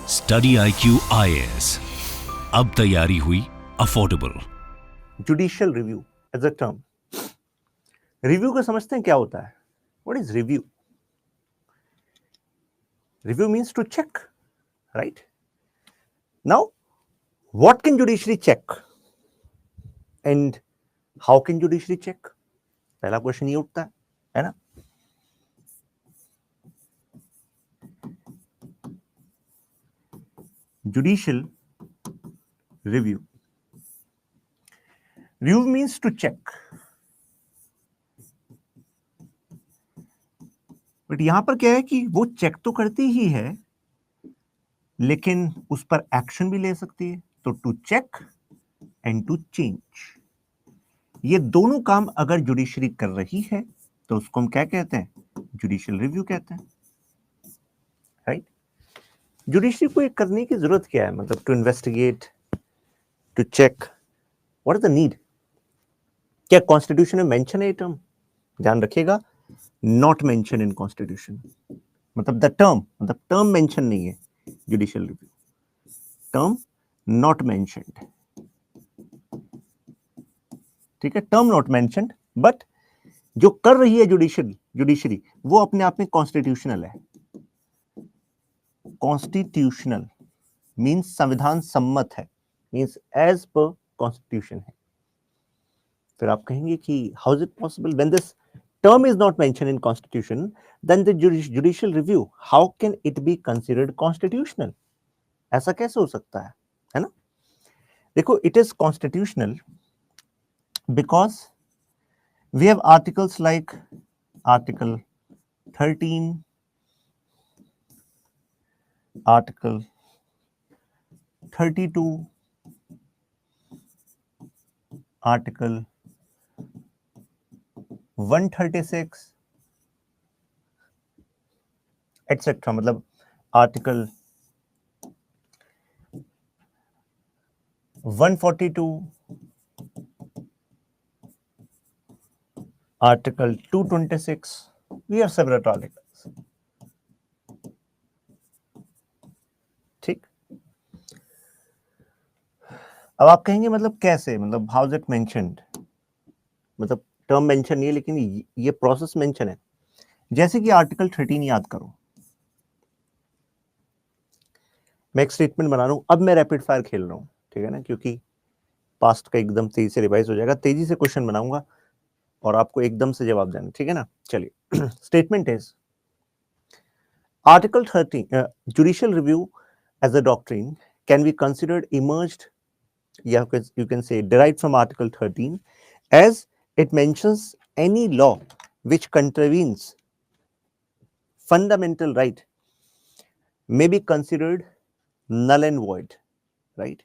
Study IQ IAS, अब तैयारी हुई affordable. Judicial review as a term, review को समझते हैं क्या होता है? What is review? Review means to check, right? Now what can judiciary check and how can judiciary check? पहला क्वेश्चन ये उठता है ना? Judicial review, review means to check, but यहां पर क्या है कि वो चेक तो करती ही है लेकिन उस पर एक्शन भी ले सकती है। तो to check and to change, ये दोनों काम अगर जुडिशरी कर रही है तो उसको हम क्या कहते हैं? जुडिशियल रिव्यू कहते हैं, राइट? जुडिशरी को ये करने की जरूरत क्या है? मतलब to investigate, to check, what is the need? क्या कॉन्स्टिट्यूशन में मेंशन है ये टर्म? ध्यान रखिएगा, नॉट मेंशन इन कॉन्स्टिट्यूशन, मतलब द टर्म, मतलब टर्म मेंशन नहीं है judicial review, term not mentioned, ठीक है? टर्म नॉट मेंशन्ड, बट जो कर रही है जुडिशरी वो अपने आप में कॉन्स्टिट्यूशनल है। कॉन्स्टिट्यूशनल मीन्स संविधान सम्मत है, मीन्स एज पर कॉन्स्टिट्यूशन है। फिर आप कहेंगे कि how is it possible when this term is not mentioned in constitution, then the judicial review, how can it be considered constitutional? ऐसा कैसे हो सकता है ना? देखो, it is constitutional because we have articles like article 13, article 32, article 136 etc. मतलब article 142, article 226, we have several articles, ठीक? अब आप कहेंगे मतलब कैसे, मतलब हाउ इज इट मेंशन्ड? मतलब टर्म मेंशन नहीं है लेकिन ये प्रोसेस मेंशन है। जैसे कि आर्टिकल 13 याद करो, मैं एक स्टेटमेंट बना रहा हूं, अब मैं रैपिड फायर खेल रहा हूं, ठीक है ना? क्योंकि पास्ट का एकदम तेजी से रिवाइज हो जाएगा, तेजी से क्वेश्चन बनाऊंगा और आपको एकदम से जवाब देना, ठीक है ना? चलिए, statement is article 13, judicial review as a doctrine can be considered emerged, या you can say derived from article 13 as it mentions any law which contravenes fundamental right may be considered null and void, right?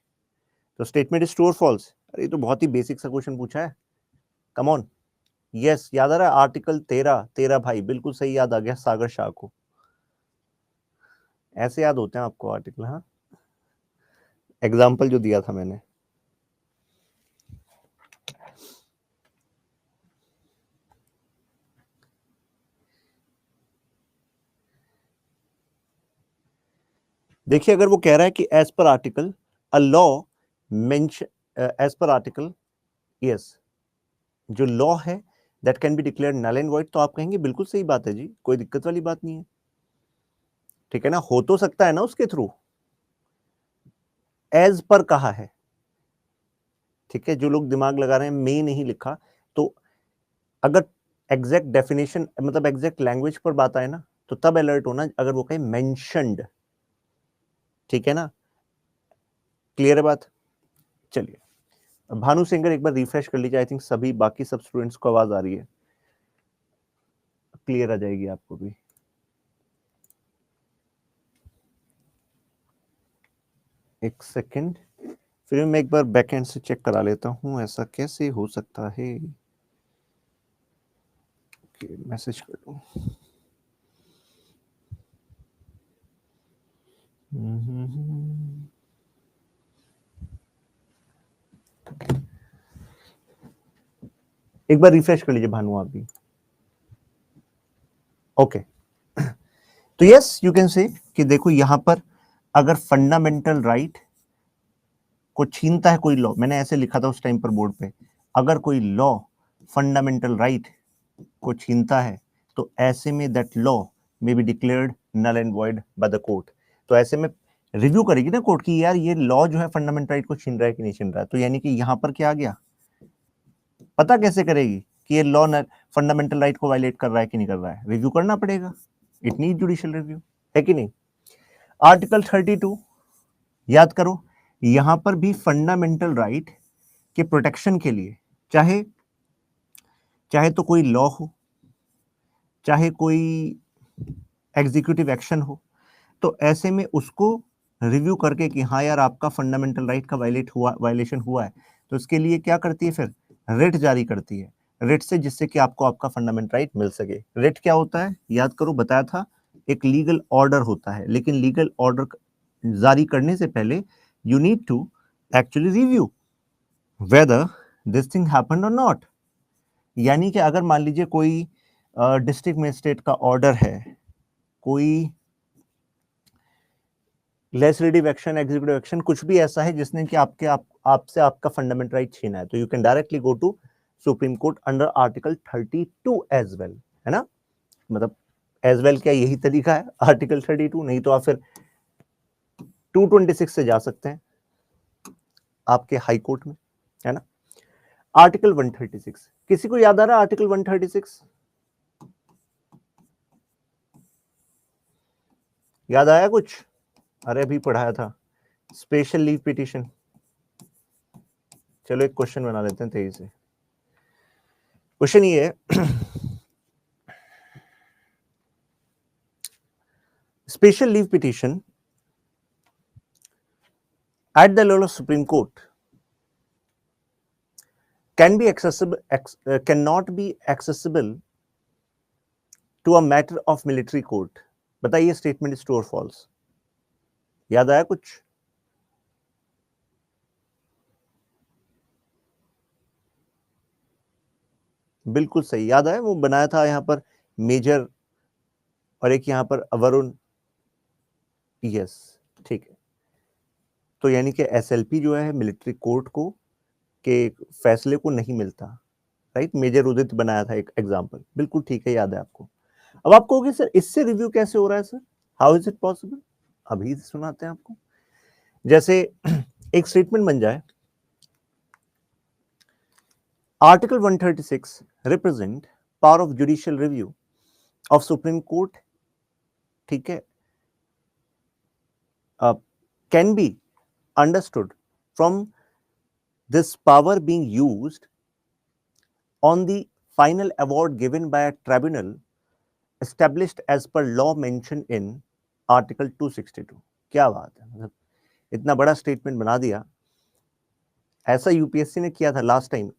तो statement is true और false? अरे तो बहुत ही basic सा question पूछा है, come on. Yes, याद आ रहा है? आर्टिकल 13 भाई, बिल्कुल सही याद आ गया सागर शाह को। ऐसे याद होते हैं आपको आर्टिकल? हाँ, एग्जाम्पल जो दिया था मैंने। देखिए, अगर वो कह रहा है कि as per article a law mention, as per article, yes, जो लॉ है that can be declared null and void, तो आप कहेंगे बिल्कुल सही बात है जी, कोई दिक्कत वाली बात नहीं है, ठीक है ना? हो तो सकता है ना उसके थ्रू, एज पर कहा है, ठीक है? जो लोग दिमाग लगा रहे हैं, मे नहीं लिखा, तो अगर एग्जैक्ट डेफिनेशन, मतलब एग्जैक्ट लैंग्वेज पर बात आए ना, तो तब अलर्ट होना अगर वो कहे मेंशन्ड, ठीक है ना? क्लियर है बात? चलिए, भानु सिंगर एक बार रिफ्रेश कर लीजिए, आई थिंक सभी बाकी सब स्टूडेंट्स को आवाज आ रही है, क्लियर आ जाएगी आपको भी। एक सेकंड, फिर मैं एक बार बैकएंड से चेक करा लेता हूं, ऐसा कैसे हो सकता है? मैसेज कर दूं। एक बार रिफ्रेश कर लीजिए भानु आप भी। ओके, तो यस, यू कैन से कि देखो यहां पर अगर फंडामेंटल राइट को छीनता है कोई लॉ, मैंने ऐसे लिखा था उस टाइम पर बोर्ड पे, अगर कोई लॉ फंडामेंटल राइट को छीनता है तो ऐसे में that law may be declared null and void by the court. तो ऐसे में रिव्यू करेगी ना कोर्ट की यार ये लॉ जो है फंडामेंटल राइट को छीन रहा है कि नहीं छीन रहा है। तो यानी कि यहां पर क्या आ गया, पता कैसे करेगी कि ये लॉ फंडामेंटल राइट को वायलेट कर रहा है कि नहीं कर रहा है, रिव्यू करना पड़ेगा, इट नीड जुडिशियल रिव्यू, है कि नहीं। आर्टिकल 32 याद करो, यहां पर भी फंडामेंटल राइट के प्रोटेक्शन के लिए चाहे चाहे तो कोई लॉ हो, चाहे कोई एग्जीक्यूटिव एक्शन हो, तो ऐसे में उसको रिव्यू करके कि हाँ यार आपका फंडामेंटल राइट का वायलेशन हुआ है, तो इसके लिए क्या करती है फिर, रिट जारी करती है, रिट से, जिससे कि आपको आपका फंडामेंटल राइट मिल सके। रिट क्या होता है याद करो, बताया था, एक लीगल ऑर्डर होता है, लेकिन लीगल ऑर्डर जारी करने से पहले you need to actually review whether this thing happened और नॉट। यानी कि अगर मान लीजिए कोई डिस्ट्रिक्ट मजिस्ट्रेट का ऑर्डर है, कोई लेजिस्लेटिव एक्शन, एग्जीक्यूटिव एक्शन, कुछ भी ऐसा है जिसने कि आपसे आपका फंडामेंटल राइट छीना है, तो you can directly go to supreme court under article 32 as well, है ना। मतलब एज वेल क्या यही तरीका है आर्टिकल 32, नहीं तो आप फिर 226 से जा सकते हैं आपके हाई कोर्ट में, है ना। आर्टिकल 136 किसी को याद आ रहा है, आर्टिकल 136 याद आया कुछ, अरे अभी पढ़ाया था, स्पेशल लीव पिटीशन। चलो एक क्वेश्चन बना लेते हैं तेजी से। क्वेश्चन ये है, special leave petition at the level of Supreme Court cannot be accessible to a matter of military court। बताइए स्टेटमेंट इज ट्रू और फॉल्स, याद आया कुछ। बिल्कुल सही याद आया, वो बनाया था यहाँ पर मेजर और एक यहाँ पर वरुण, यस ठीक है। तो यानी कि एसएलपी जो है मिलिट्री कोर्ट को के फैसले को नहीं मिलता, राइट। मेजर उदित बनाया था एक एग्जांपल, बिल्कुल ठीक है, याद है आपको। अब आप कहोगे सर इससे रिव्यू कैसे हो रहा है sir, how is it possible, अभी सुनाते हैं आपको। जैसे एक स्टेटमेंट बन जाए, article 136 represent power of judicial review of supreme court, ठीक है, can be understood from this power being used on the final award given by a tribunal established as per law mentioned in article 262। क्या बात है, मतलब इतना बड़ा statement बना दिया, ऐसा यूपीएससी ने किया था लास्ट टाइम,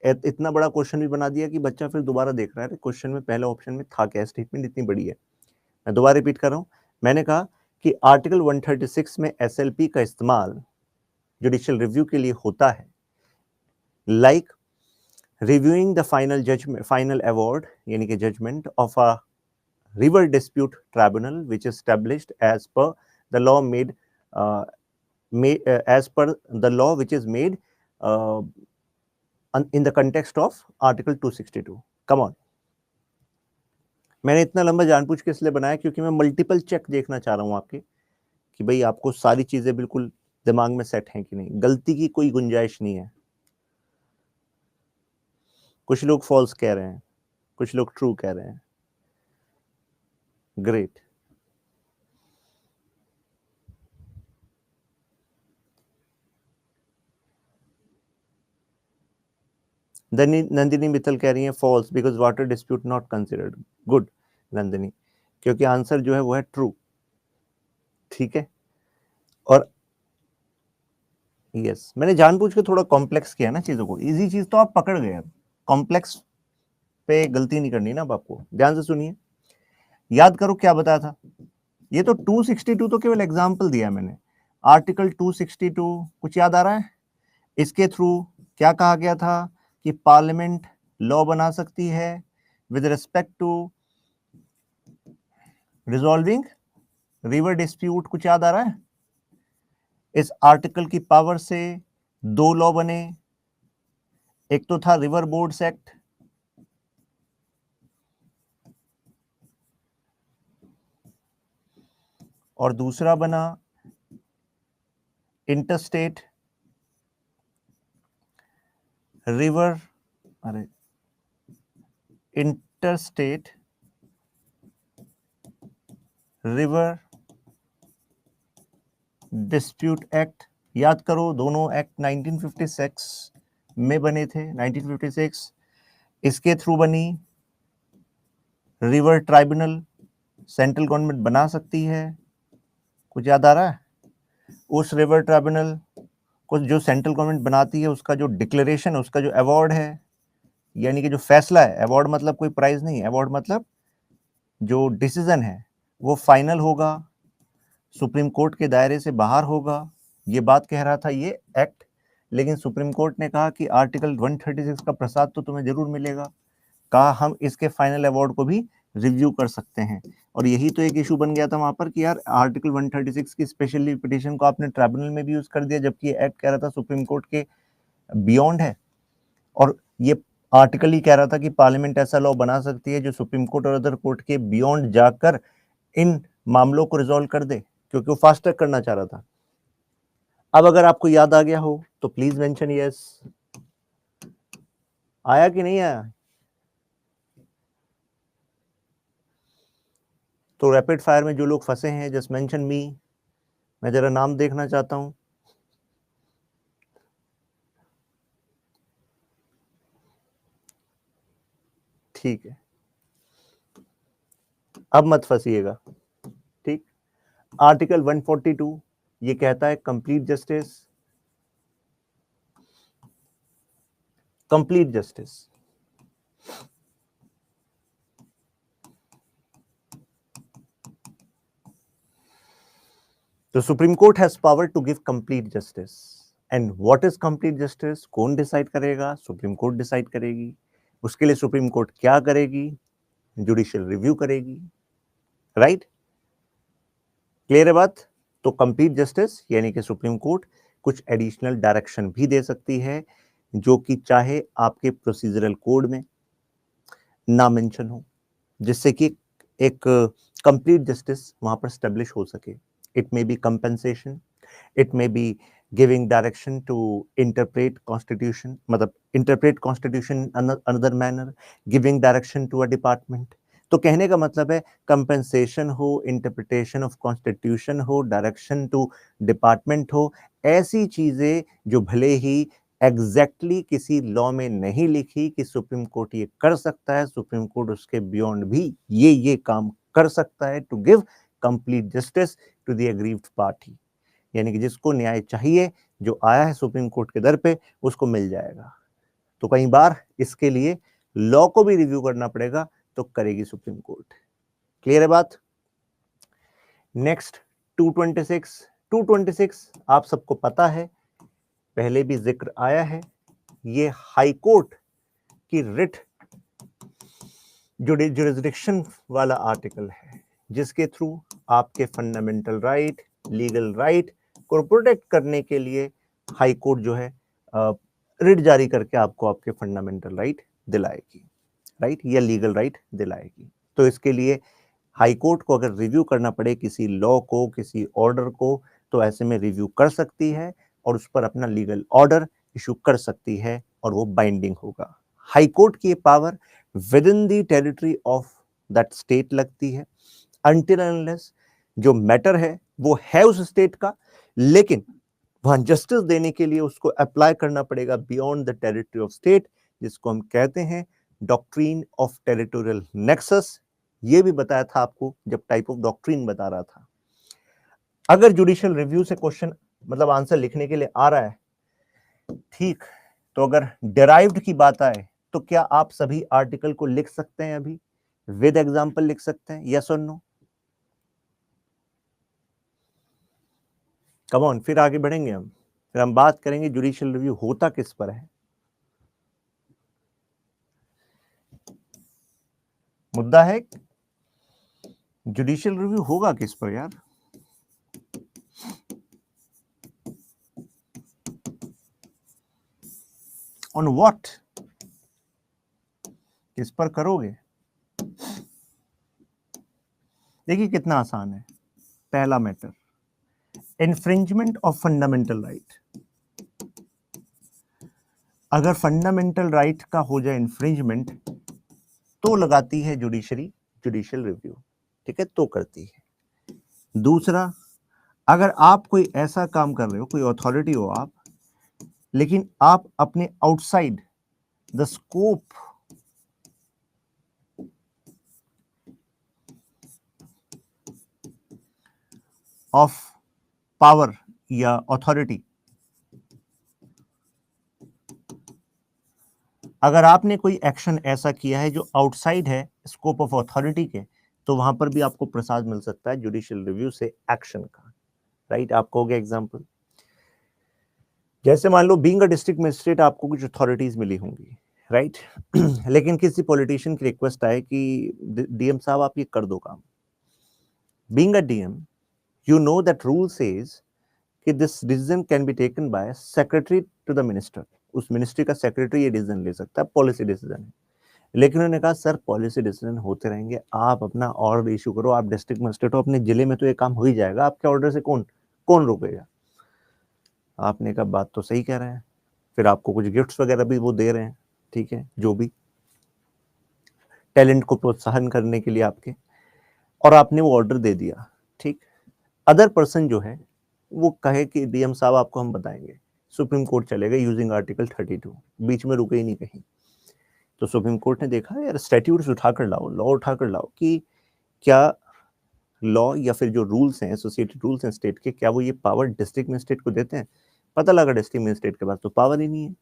इतना बड़ा क्वेश्चन भी बना दिया कि बच्चा फिर दोबारा देख रहा है क्वेश्चन में पहले ऑप्शन में था क्या, स्टेटमेंट इतनी बड़ी है। मैं दोबारा रिपीट कर रहा हूं, मैंने कहा कि आर्टिकल 136 में एसएलपी का इस्तेमाल जुडिशियल रिव्यू के लिए होता है, like reviewing the final award यानी कि judgment of a river dispute tribunal which is established as per the law as per the law which is made in the context of article 262। come on, मैंने इतना लंबा जानबूझ के इसलिए बनाया क्योंकि मैं मल्टीपल चेक देखना चाह रहा हूं आपके कि भाई आपको सारी चीजें बिल्कुल दिमाग में सेट हैं कि नहीं, गलती की कोई गुंजाइश नहीं है। कुछ लोग फॉल्स कह रहे हैं, कुछ लोग ट्रू कह रहे हैं, ग्रेट। नंदिनी मित्तल कह रही है false because water dispute not considered. Good Nandini, क्योंकि आंसर जो है वो है ट्रू, ठीक है। और यस मैंने जानबूझ के थोड़ा कॉम्प्लेक्स किया ना चीजों को, इजी चीज तो आप पकड़ गए, कॉम्प्लेक्स पे गलती नहीं करनी ना अब आपको। ध्यान से सुनिए, याद करो क्या बताया था, ये तो 262 तो केवल एग्जांपल दिया मैंने, आर्टिकल 262 कुछ याद आ रहा है, इसके थ्रू क्या कहा गया था कि पार्लियामेंट लॉ बना सकती है with respect to resolving river dispute, कुछ याद आ रहा है, इस आर्टिकल की पावर से दो लॉ बने, एक तो था रिवर बोर्ड्स एक्ट, और दूसरा बना interstate river interstate river dispute act. याद करो, दोनों एक्ट 1956 में बने थे, 1956। इसके थ्रू बनी रिवर ट्राइब्यूनल, सेंट्रल गवर्नमेंट बना सकती है। कुछ याद आ रहा है? उस रिवर ट्राइब्यूनल को जो सेंट्रल गवर्नमेंट बनाती है, उसका जो डिक्लेरेशन, उसका जो अवार्ड है, यानी कि जो फैसला है, अवार्ड मतलब कोई प्राइज नहीं, अवार्ड मतलब जो डिसीजन है वो फाइनल होगा, सुप्रीम कोर्ट के दायरे से बाहर होगा। ये बात कह रहा था ये एक्ट, लेकिन सुप्रीम कोर्ट ने कहा कि आर्टिकल 136 का प्रसाद तो तुम्हें जरूर मिलेगा। कहा हम इसके फाइनल अवार्ड को भी रिव्यू कर सकते हैं। और यही तो एक इशू बन गया था वहां पर कि यार आर्टिकल 136 की स्पेशल पिटीशन को आपने ट्राइब्यूनल में भी यूज कर दिया, जबकि ये एक्ट कह रहा था सुप्रीम कोर्ट के बियॉन्ड है। और ये आर्टिकल ही कह रहा था कि पार्लियामेंट ऐसा लॉ बना सकती है जो सुप्रीम कोर्ट और अदर कोर्ट के बियॉन्ड जाकर इन मामलों को रिजॉल्व कर दे, क्योंकि वो फास्ट ट्रैक करना चाह रहा था। अब अगर आपको याद आ गया हो तो प्लीज मेंशन यस। आया कि नहीं आया? तो रैपिड फायर में जो लोग फंसे हैं, जस्ट मेंशन मी, मैं जरा नाम देखना चाहता हूं। ठीक है, अब मत फंसिएगा। ठीक, आर्टिकल 142 ये कहता है कंप्लीट जस्टिस, कंप्लीट जस्टिस। तो supreme court has power to give complete justice. And what is complete justice? कौन डिसाइड करेगा? सुप्रीम कोर्ट डिसाइड करेगी। उसके लिए सुप्रीम कोर्ट क्या करेगी? जुडिशियल रिव्यू करेगी। राइट? क्लियर है बात? तो कंप्लीट जस्टिस यानी कि सुप्रीम कोर्ट कुछ एडिशनल डायरेक्शन भी दे सकती है, जो कि चाहे आपके प्रोसीजरल कोड में ना मेंशन हो, जिससे कि एक कंप्लीट जस्टिस वहां पर स्टेब्लिश हो सके। It may be compensation, it may be giving direction to interpret constitution, मतलब interpret constitution another manner, giving direction to a department. तो कहने का मतलब है कंपेंसेशन हो, इंटरप्रिटेशन ऑफ कॉन्स्टिट्यूशन हो, डायरेक्शन टू डिपार्टमेंट हो, ऐसी चीजें जो भले ही एग्जैक्टली किसी लॉ में नहीं लिखी कि सुप्रीम कोर्ट ये कर सकता है, सुप्रीम कोर्ट उसके बियॉन्ड भी ये काम कर सकता है to give complete justice to the aggrieved party. यानी कि जिसको न्याय चाहिए, जो आया है सुप्रीम कोर्ट के दर पे, उसको मिल जाएगा। तो कई बार इसके लिए लॉ को भी रिव्यू करना पड़ेगा, तो करेगी सुप्रीम कोर्ट। क्लियर है बात? नेक्स्ट 226। 226 आप सबको पता है, पहले भी जिक्र आया है, ये हाई कोर्ट की रिट जुरिस्डिक्शन वाला आर्टिकल है, जिसके थ्रू आपके फंडामेंटल राइट, लीगल राइट को प्रोटेक्ट करने के लिए हाई कोर्ट जो है रिट जारी करके आपको आपके फंडामेंटल राइट दिलाएगी, राइट, या लीगल राइट दिलाएगी। तो इसके लिए हाई कोर्ट को अगर रिव्यू करना पड़े किसी लॉ को, किसी ऑर्डर को, तो ऐसे में रिव्यू कर सकती है और उस पर अपना लीगल ऑर्डर इशू कर सकती है और वो बाइंडिंग होगा। हाई कोर्ट की ये power with in the territory of that state लगती है, अनटिल अनलेस जो मैटर है वो है उस स्टेट का, लेकिन वहां जस्टिस देने के लिए उसको अप्लाई करना पड़ेगा beyond the territory of state, जिसको हम कहते हैं डॉक्ट्रीन ऑफ टेरिटोरियल नेक्सस। ये भी बताया था आपको जब टाइप ऑफ डॉक्ट्रीन बता रहा था। अगर जुडिशियल रिव्यू से क्वेश्चन मतलब आंसर लिखने के लिए आ रहा है, ठीक, तो अगर डिराइव्ड की बात आए तो क्या आप सभी आर्टिकल को लिख सकते हैं? अभी विद एग्जांपल लिख सकते हैं? यस और नो? कम ऑन, फिर आगे बढ़ेंगे हम, फिर हम बात करेंगे जुडिशियल रिव्यू होता किस पर है। मुद्दा है जुडिशियल रिव्यू होगा किस पर यार? ऑन व्हाट, किस पर करोगे? देखिए कितना आसान है। पहला matter, infringement of fundamental right. अगर फंडामेंटल राइट का हो जाए इन्फ्रिंजमेंट तो लगाती है जुडिशरी जुडिशियल रिव्यू, ठीक है, तो करती है। दूसरा, अगर आप कोई ऐसा काम कर रहे हो, कोई अथॉरिटी हो आप, लेकिन आप अपने outside the scope of power या अथॉरिटी, अगर आपने कोई एक्शन ऐसा किया है जो आउटसाइड है स्कोप ऑफ अथॉरिटी के, तो वहां पर भी आपको प्रसाद मिल सकता है जुडिशियल रिव्यू से एक्शन का, राइट। आपको हो गया एग्जांपल, जैसे मान लो बीइंग अ डिस्ट्रिक्ट मजिस्ट्रेट आपको कुछ अथॉरिटीज मिली होंगी, राइट लेकिन किसी पॉलिटिशियन की रिक्वेस्ट आए कि डीएम साहब आप ये कर दो काम। Being a DM, you know that rule says कि this decision can be taken by secretary to the minister, उस मिनिस्ट्री का सेक्रेटरी ये डिसीजन ले सकता है, पॉलिसी डिसीजन है। लेकिन उन्होंने कहा सर पॉलिसी डिसीजन होते रहेंगे, आप अपना ऑर्डर इशू करो, आप डिस्ट्रिक्ट मजिस्ट्रेट हो, अपने जिले में तो ये काम हो ही जाएगा, आपके ऑर्डर से कौन कौन रोकेगा? आपने कहा बात तो सही कह रहे हैं। फिर आपको कुछ गिफ्ट्स वगैरह भी वो दे रहे हैं, ठीक है, जो भी टैलेंट को प्रोत्साहन करने के लिए आपके, और आपने वो ऑर्डर दे दिया, ठीक। अदर पर्सन जो है वो कहे कि डीएम साहब आपको हम बताएंगे, सुप्रीम कोर्ट चले गए यूजिंग आर्टिकल 32, बीच में रुके ही नहीं कहीं। तो सुप्रीम कोर्ट ने देखा यार स्टैट्यूट्स उठाकर लाओ, लॉ उठाकर लाओ कि क्या लॉ या फिर जो रूल्स हैं, एसोसिएटेड रूल्स हैं स्टेट के, क्या वो ये पावर डिस्ट्रिक्ट मजिस्ट्रेट को देते हैं? पता लगा डिस्ट्रिक्ट मजिस्ट्रेट के पास तो पावर ही नहीं है।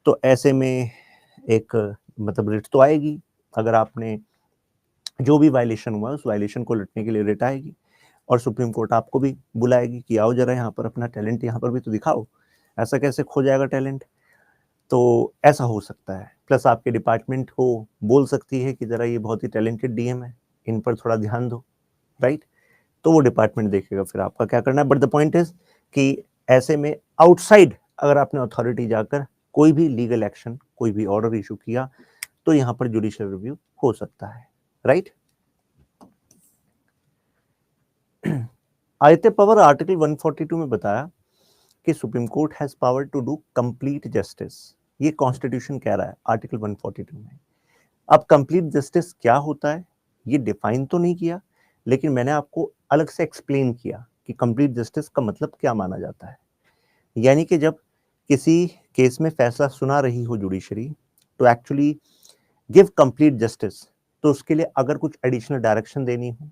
तो ऐसे में एक मतलब रिट तो आएगी, अगर आपने जो भी वायलेशन हुआ उस वायलेशन को लटने के लिए रिट आएगी, और सुप्रीम कोर्ट आपको भी बुलाएगी कि आओ जरा यहाँ पर अपना टैलेंट यहाँ पर भी तो दिखाओ, ऐसा कैसे खो जाएगा टैलेंट? तो ऐसा हो सकता है। प्लस आपके डिपार्टमेंट को बोल सकती है कि जरा ये बहुत ही टैलेंटेड डीएम है, इन पर थोड़ा ध्यान दो, राइट। तो वो डिपार्टमेंट देखेगा फिर आपका क्या करना है। बट द पॉइंट इज कि ऐसे में आउटसाइड अगर आपने अथॉरिटी जाकर कोई भी लीगल एक्शन, कोई भी ऑर्डर इशू किया, तो यहाँ पर जुडिशियल रिव्यू हो सकता है, राइट। आयते पावर आर्टिकल 142 में बताया कि supreme court has power to do complete justice, ये कॉन्स्टिट्यूशन कह रहा है आर्टिकल 142 में। अब कंप्लीट जस्टिस क्या होता है ये डिफाइन तो नहीं किया, लेकिन मैंने आपको अलग से एक्सप्लेन किया कि कंप्लीट जस्टिस का मतलब क्या माना जाता है। यानी कि जब किसी केस में फैसला सुना रही हो जुडिशरी तो एक्चुअली गिव कंप्लीट जस्टिस, तो उसके लिए अगर कुछ एडिशनल डायरेक्शन देनी हो,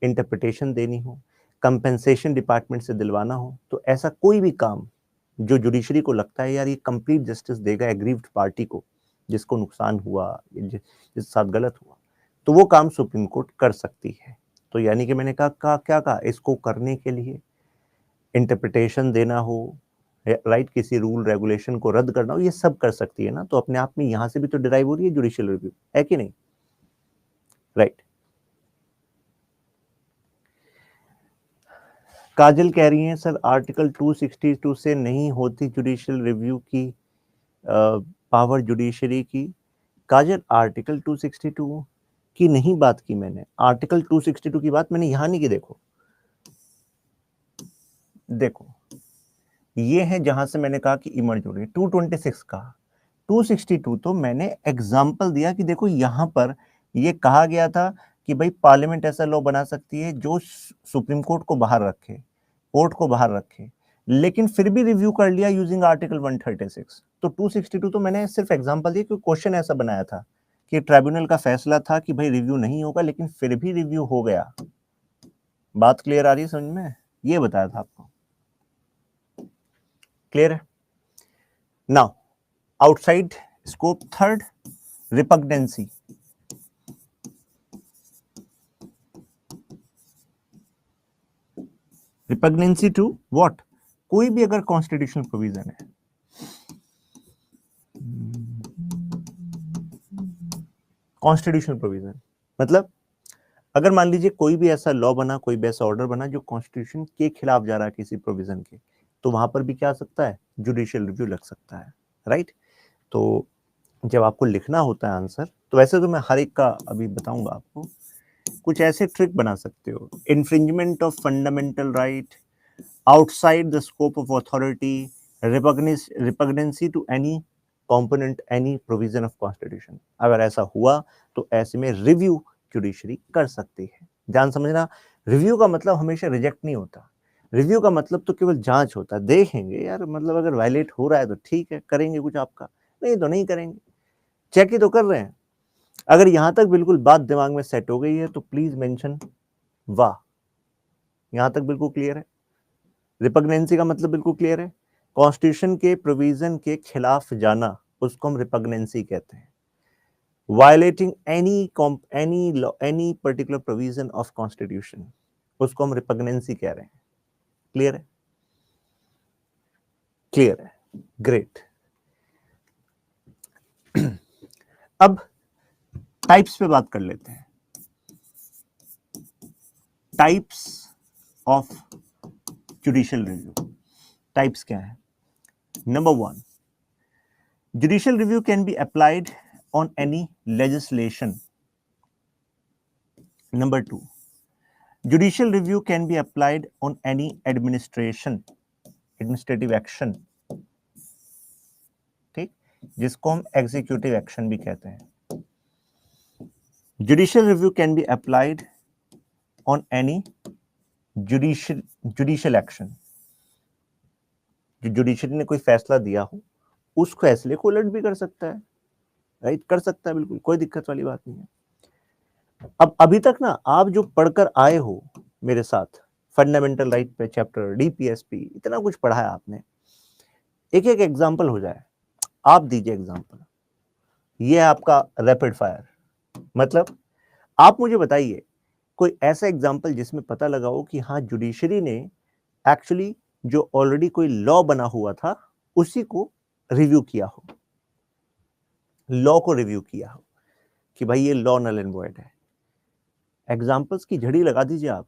इंटरप्रिटेशन देनी हो, कंपेंसेशन डिपार्टमेंट से दिलवाना हो, तो ऐसा कोई भी काम जो जुडिशरी को लगता है यार ये कंप्लीट जस्टिस देगा एग्रीव्ड पार्टी को, जिसको नुकसान हुआ, जिस साथ गलत हुआ, तो वो काम सुप्रीम कोर्ट कर सकती है। तो यानी कि मैंने कहा क्या कहा, इसको करने के लिए इंटरप्रिटेशन देना हो, राइट, किसी रूल रेगुलेशन को रद्द करना हो, ये सब कर सकती है ना। तो अपने आप में यहां से भी तो डिराइव हो रही है जुडिशियल रिव्यू, है कि नहीं, राइट। काजल कह रही हैं सर आर्टिकल 262 से नहीं होती जुडिशियल रिव्यू की पावर जुडिशरी की। काजल आर्टिकल 262 की नहीं बात की मैंने, आर्टिकल 262 की बात मैंने यहां नहीं की। देखो ये है जहां से मैंने कहा कि इमर्ज हो रही है 226 का। 262 तो मैंने एग्जाम्पल दिया कि देखो यहां पर ये कहा गया था कि भाई पार्लियामेंट ऐसा लॉ बना सकती है जो सुप्रीम कोर्ट को बाहर रखे, कोर्ट को बाहर रखे, लेकिन फिर भी रिव्यू कर लिया यूजिंग आर्टिकल 136। तो 262 तो मैंने सिर्फ एग्जाम्पल दिया क्योंकि क्वेश्चन ऐसा बनाया था कि ट्राइब्यूनल का फैसला था कि भाई रिव्यू नहीं होगा, लेकिन फिर भी रिव्यू हो गया। बात क्लियर आ रही है समझ में? ये बताया था आपको, क्लियर है? Now outside scope, third repugnancy. Repugnancy to what? कोई भी अगर कॉन्स्टिट्यूशनल प्रोविजन है, कॉन्स्टिट्यूशनल प्रोविजन मतलब अगर मान लीजिए कोई भी ऐसा लॉ बना, कोई भी ऐसा ऑर्डर बना जो कॉन्स्टिट्यूशन के खिलाफ जा रहा है किसी प्रोविजन के, तो वहां पर भी क्या आ सकता है, जुडिशियल रिव्यू लग सकता है, राइट। तो जब आपको लिखना होता है आंसर, तो वैसे तो मैं हर एक का अभी बताऊंगा आपको, कुछ ऐसे ट्रिक बना सकते हो। Infringement of fundamental right, outside the scope of authority, repugnancy to any component, any provision of constitution. अगर ऐसा हुआ तो ऐसे में रिव्यू जुडिशरी कर सकती है। ध्यान समझना, रिव्यू का मतलब हमेशा रिजेक्ट नहीं होता। रिव्यू का मतलब तो केवल जांच होता है, देखेंगे यार, मतलब अगर वायलेट हो रहा है तो ठीक है, करेंगे कुछ आपका, नहीं तो नहीं करेंगे, चेक ही तो कर रहे हैं। अगर यहां तक बिल्कुल बात दिमाग में सेट हो गई है तो प्लीज मेंशन वाह। यहां तक बिल्कुल क्लियर है? रिपग्नेंसी का मतलब बिल्कुल क्लियर है? कॉन्स्टिट्यूशन के प्रोविजन के खिलाफ जाना, उसको हम रिपग्नेंसी कहते हैं। Violating any particular provision of constitution, उसको हम रिपग्नेंसी कह रहे हैं। क्लियर है? क्लियर है, ग्रेट। अब टाइप्स पे बात कर लेते हैं। Types of judicial review. Types क्या है? Number 1, judicial review can be applied on any legislation. Number 2, judicial review can be applied on any administrative action, ठीक, जिसको हम एग्जीक्यूटिव एक्शन भी कहते हैं। Judicial review can be applied on any judicial action, जो judiciary ने कोई फैसला दिया हो, उस फैसले को उलट भी कर सकता है, राइट, कर सकता है, बिल्कुल कोई दिक्कत वाली बात नहीं है। अब अभी तक ना आप जो पढ़कर आए हो मेरे साथ, फंडामेंटल राइट पे चैप्टर, डीपीएसपी, इतना कुछ पढ़ा है आपने, एक एक एग्जाम्पल हो जाए, आप दीजिए एग्जाम्पल। ये है आपका रैपिड फायर, मतलब आप मुझे बताइए कोई ऐसा एग्जाम्पल जिसमें पता लगा हो कि हाँ जुडिशरी ने एक्चुअली जो ऑलरेडी कोई लॉ बना हुआ था उसी को रिव्यू किया हो, लॉ को रिव्यू किया हो कि भाई ये लॉ नल एंड वॉइड है। एग्जाम्पल्स की झड़ी लगा दीजिए आप।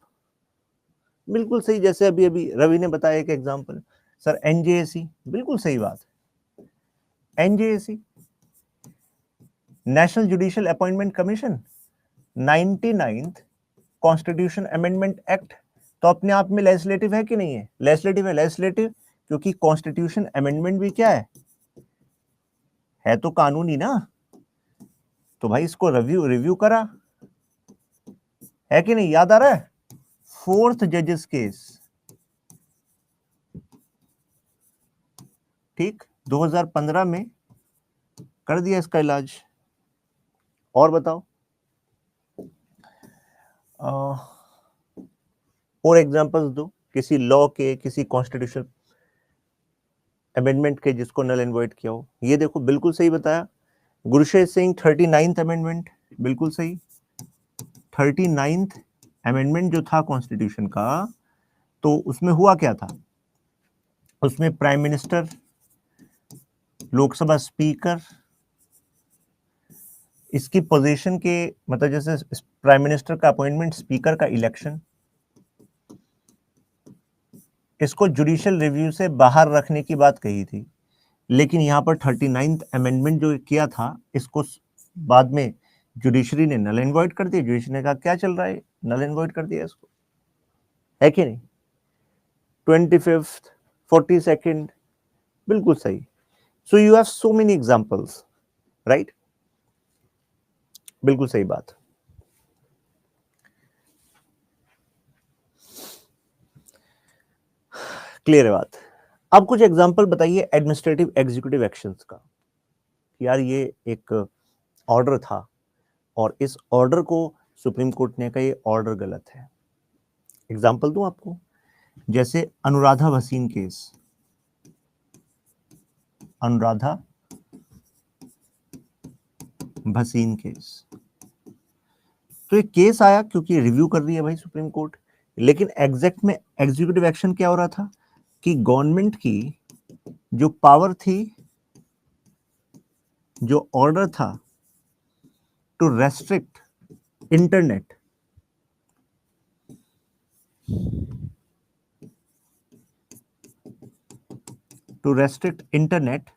बिल्कुल सही, जैसे अभी अभी रवि ने बताया एक एग्जाम्पल, सर एनजेएसी, बिल्कुल सही बात। NJAC, national judicial appointment commission, 99th constitution amendment act, तो अपने आप में लेजिस्लेटिव है कि नहीं है? लेजिस्लेटिव है, लेजिस्लेटिव, क्योंकि कॉन्स्टिट्यूशन अमेंडमेंट भी क्या है तो कानूनी ना। तो भाई इसको रिव्यू करा है कि नहीं? याद आ रहा है? 4th जजेस केस, ठीक, 2015 में कर दिया इसका इलाज। और बताओ, और एग्जांपल्स दो किसी लॉ के, किसी कॉन्स्टिट्यूशन अमेंडमेंट के जिसको नल एंड वॉइड किया हो। ये देखो, बिल्कुल सही बताया गुरुशेष सिंह, 39th अमेंडमेंट, बिल्कुल सही। 39th अमेंडमेंट जो था कॉन्स्टिट्यूशन का, तो उसमें हुआ क्या था? उसमें प्राइम मिनिस्टर, लोकसभा स्पीकर, इसकी पोजीशन के, मतलब जैसे प्राइम मिनिस्टर का अपॉइंटमेंट, स्पीकर का इलेक्शन, इसको जुडिशियल रिव्यू से बाहर रखने की बात कही थी। लेकिन यहां पर 39th अमेंडमेंट जो किया था, इसको बाद में जुडिशरी ने नल एंड वॉइड कर दिया। जुडिशरी ने कहा क्या चल रहा है, नल एंड वॉइड कर दिया इसको, है कि नहीं? 25th, 42nd, बिल्कुल सही। So you have so many examples, right, बिल्कुल सही बात। क्लियर है बात? अब कुछ एग्जांपल बताइए एडमिनिस्ट्रेटिव एग्जीक्यूटिव एक्शंस का। यार ये एक ऑर्डर था और इस ऑर्डर को सुप्रीम कोर्ट ने कहा ये ऑर्डर गलत है। एग्जांपल दूं आपको, जैसे अनुराधा भसीन केस, अनुराधा भसीन केस, तो ये केस आया क्योंकि रिव्यू कर रही है भाई सुप्रीम कोर्ट, लेकिन एग्जैक्ट में एग्जीक्यूटिव एक्शन क्या हो रहा था कि गवर्नमेंट की जो पावर थी, जो ऑर्डर था to restrict internet, to restrict internet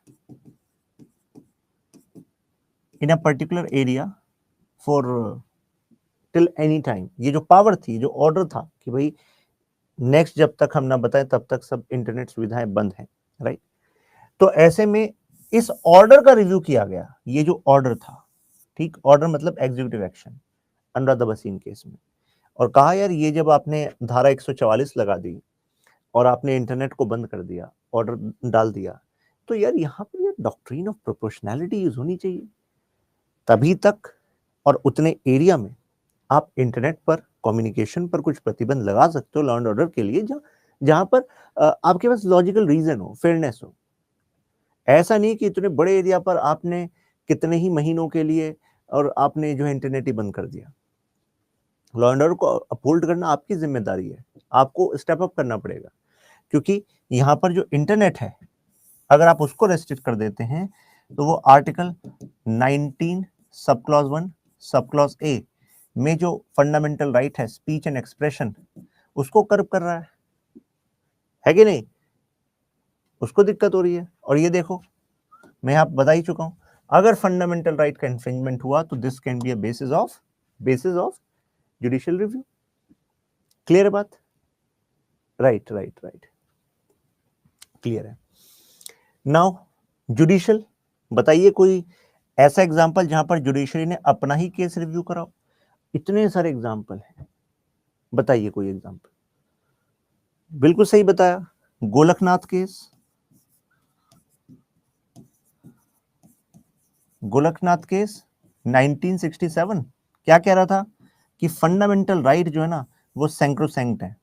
in a particular area for till any time. ये जो पावर थी, जो ऑर्डर था कि भाई नेक्स्ट जब तक हम ना बताएं तब तक सब इंटरनेट सुविधाएं बंद हैं, राइट। तो ऐसे में इस ऑर्डर का रिव्यू किया गया, ये जो ऑर्डर था, ठीक, ऑर्डर मतलब executive action Anuradha Bhasin case में, और कहा यार ये जब आपने धारा 144 लगा दी और आपने इंटरनेट को बंद कर दिया, ऑर्डर डाल दिया, तो यार यहाँ पर ये डॉक्ट्रिन ऑफ प्रोपोर्शनैलिटी यूज होनी चाहिए। तभी तक और उतने एरिया में आप इंटरनेट पर कम्युनिकेशन पर कुछ प्रतिबंध लगा सकते हो लॉ एंड ऑर्डर के लिए, जहां पर आपके पास लॉजिकल रीजन हो, फेयरनेस हो। ऐसा नहीं कि इतने बड़े एरिया पर आपने कितने ही महीनों के लिए और आपने जो है इंटरनेट ही बंद कर दिया। लॉ एंड ऑर्डर को अपहोल्ड करना आपकी जिम्मेदारी है, आपको स्टेप अप करना पड़ेगा, क्योंकि यहाँ पर जो इंटरनेट है अगर आप उसको रेस्ट्रिक्ट कर देते हैं तो वो article 19 sub clause 1 sub clause A में जो फंडामेंटल राइट है स्पीच एंड एक्सप्रेशन, उसको कर्व कर रहा है कि नहीं, उसको दिक्कत हो रही है। और ये देखो मैं आप बता ही चुका हूं, अगर फंडामेंटल राइट का इन्फ्रिंजमेंट हुआ तो this can be a basis of judicial review. Clear है बात? राइट राइट राइट, क्लियर है। नाउ जुडिशियल, बताइए कोई ऐसा एग्जांपल जहां पर जुडिशरी ने अपना ही केस रिव्यू कराओ। इतने सारे एग्जांपल हैं, बताइए कोई एग्जांपल। बिल्कुल सही बताया, गोलकनाथ केस। गोलकनाथ केस 1967 क्या कह रहा था कि फंडामेंटल राइट जो है ना वो सैंक्रोसैंक्ट है,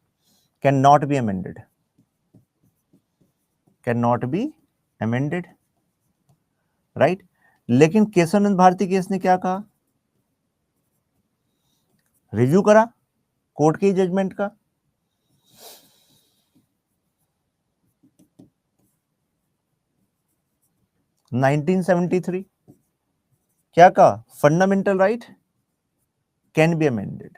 can not be amended, can not be amended, right. लेकिन केशवानंद भारती केस ने क्या कहा, रिव्यू करा कोर्ट के जजमेंट का, नाइनटीन 1973 क्या कहा, fundamental right can be amended,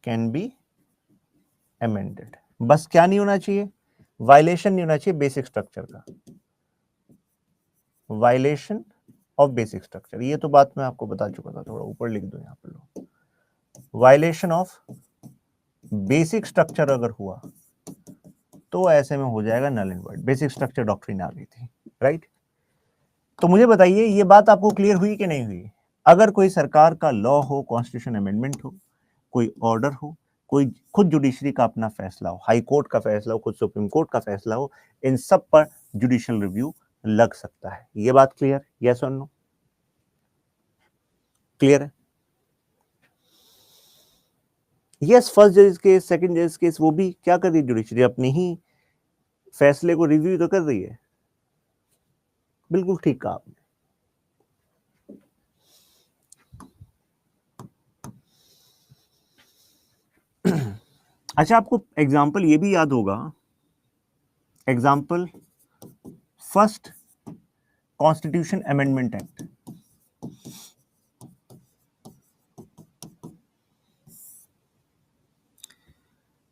can be amended. बस क्या नहीं होना चाहिए, वायलेशन नहीं होना चाहिए बेसिक स्ट्रक्चर का, वायलेशन ऑफ बेसिक स्ट्रक्चर। ये तो बात मैं आपको बता चुका था, थोड़ा ऊपर लिख दो यहां पर लो, वायलेशन ऑफ बेसिक स्ट्रक्चर अगर हुआ तो ऐसे में हो जाएगा null and void, basic structure doctrine आ गई थी, राइट। तो मुझे बताइए ये बात आपको क्लियर हुई कि नहीं हुई? अगर कोई सरकार का लॉ हो, कॉन्स्टिट्यूशन अमेंडमेंट हो, कोई ऑर्डर हो, कोई खुद जुडिशरी का अपना फैसला हो, हाई कोर्ट का फैसला हो, खुद सुप्रीम कोर्ट का फैसला हो, इन सब पर जुडिशियल रिव्यू लग सकता है। ये बात क्लियर, यस और नो? क्लियर है? यस, फर्स्ट जज केस, सेकंड जज केस, वो भी क्या कर रही है जुडिशरी, अपने ही फैसले को रिव्यू तो कर रही है। बिल्कुल ठीक कहा आपने। अच्छा, आपको एग्जाम्पल ये भी याद होगा, example first constitution amendment act,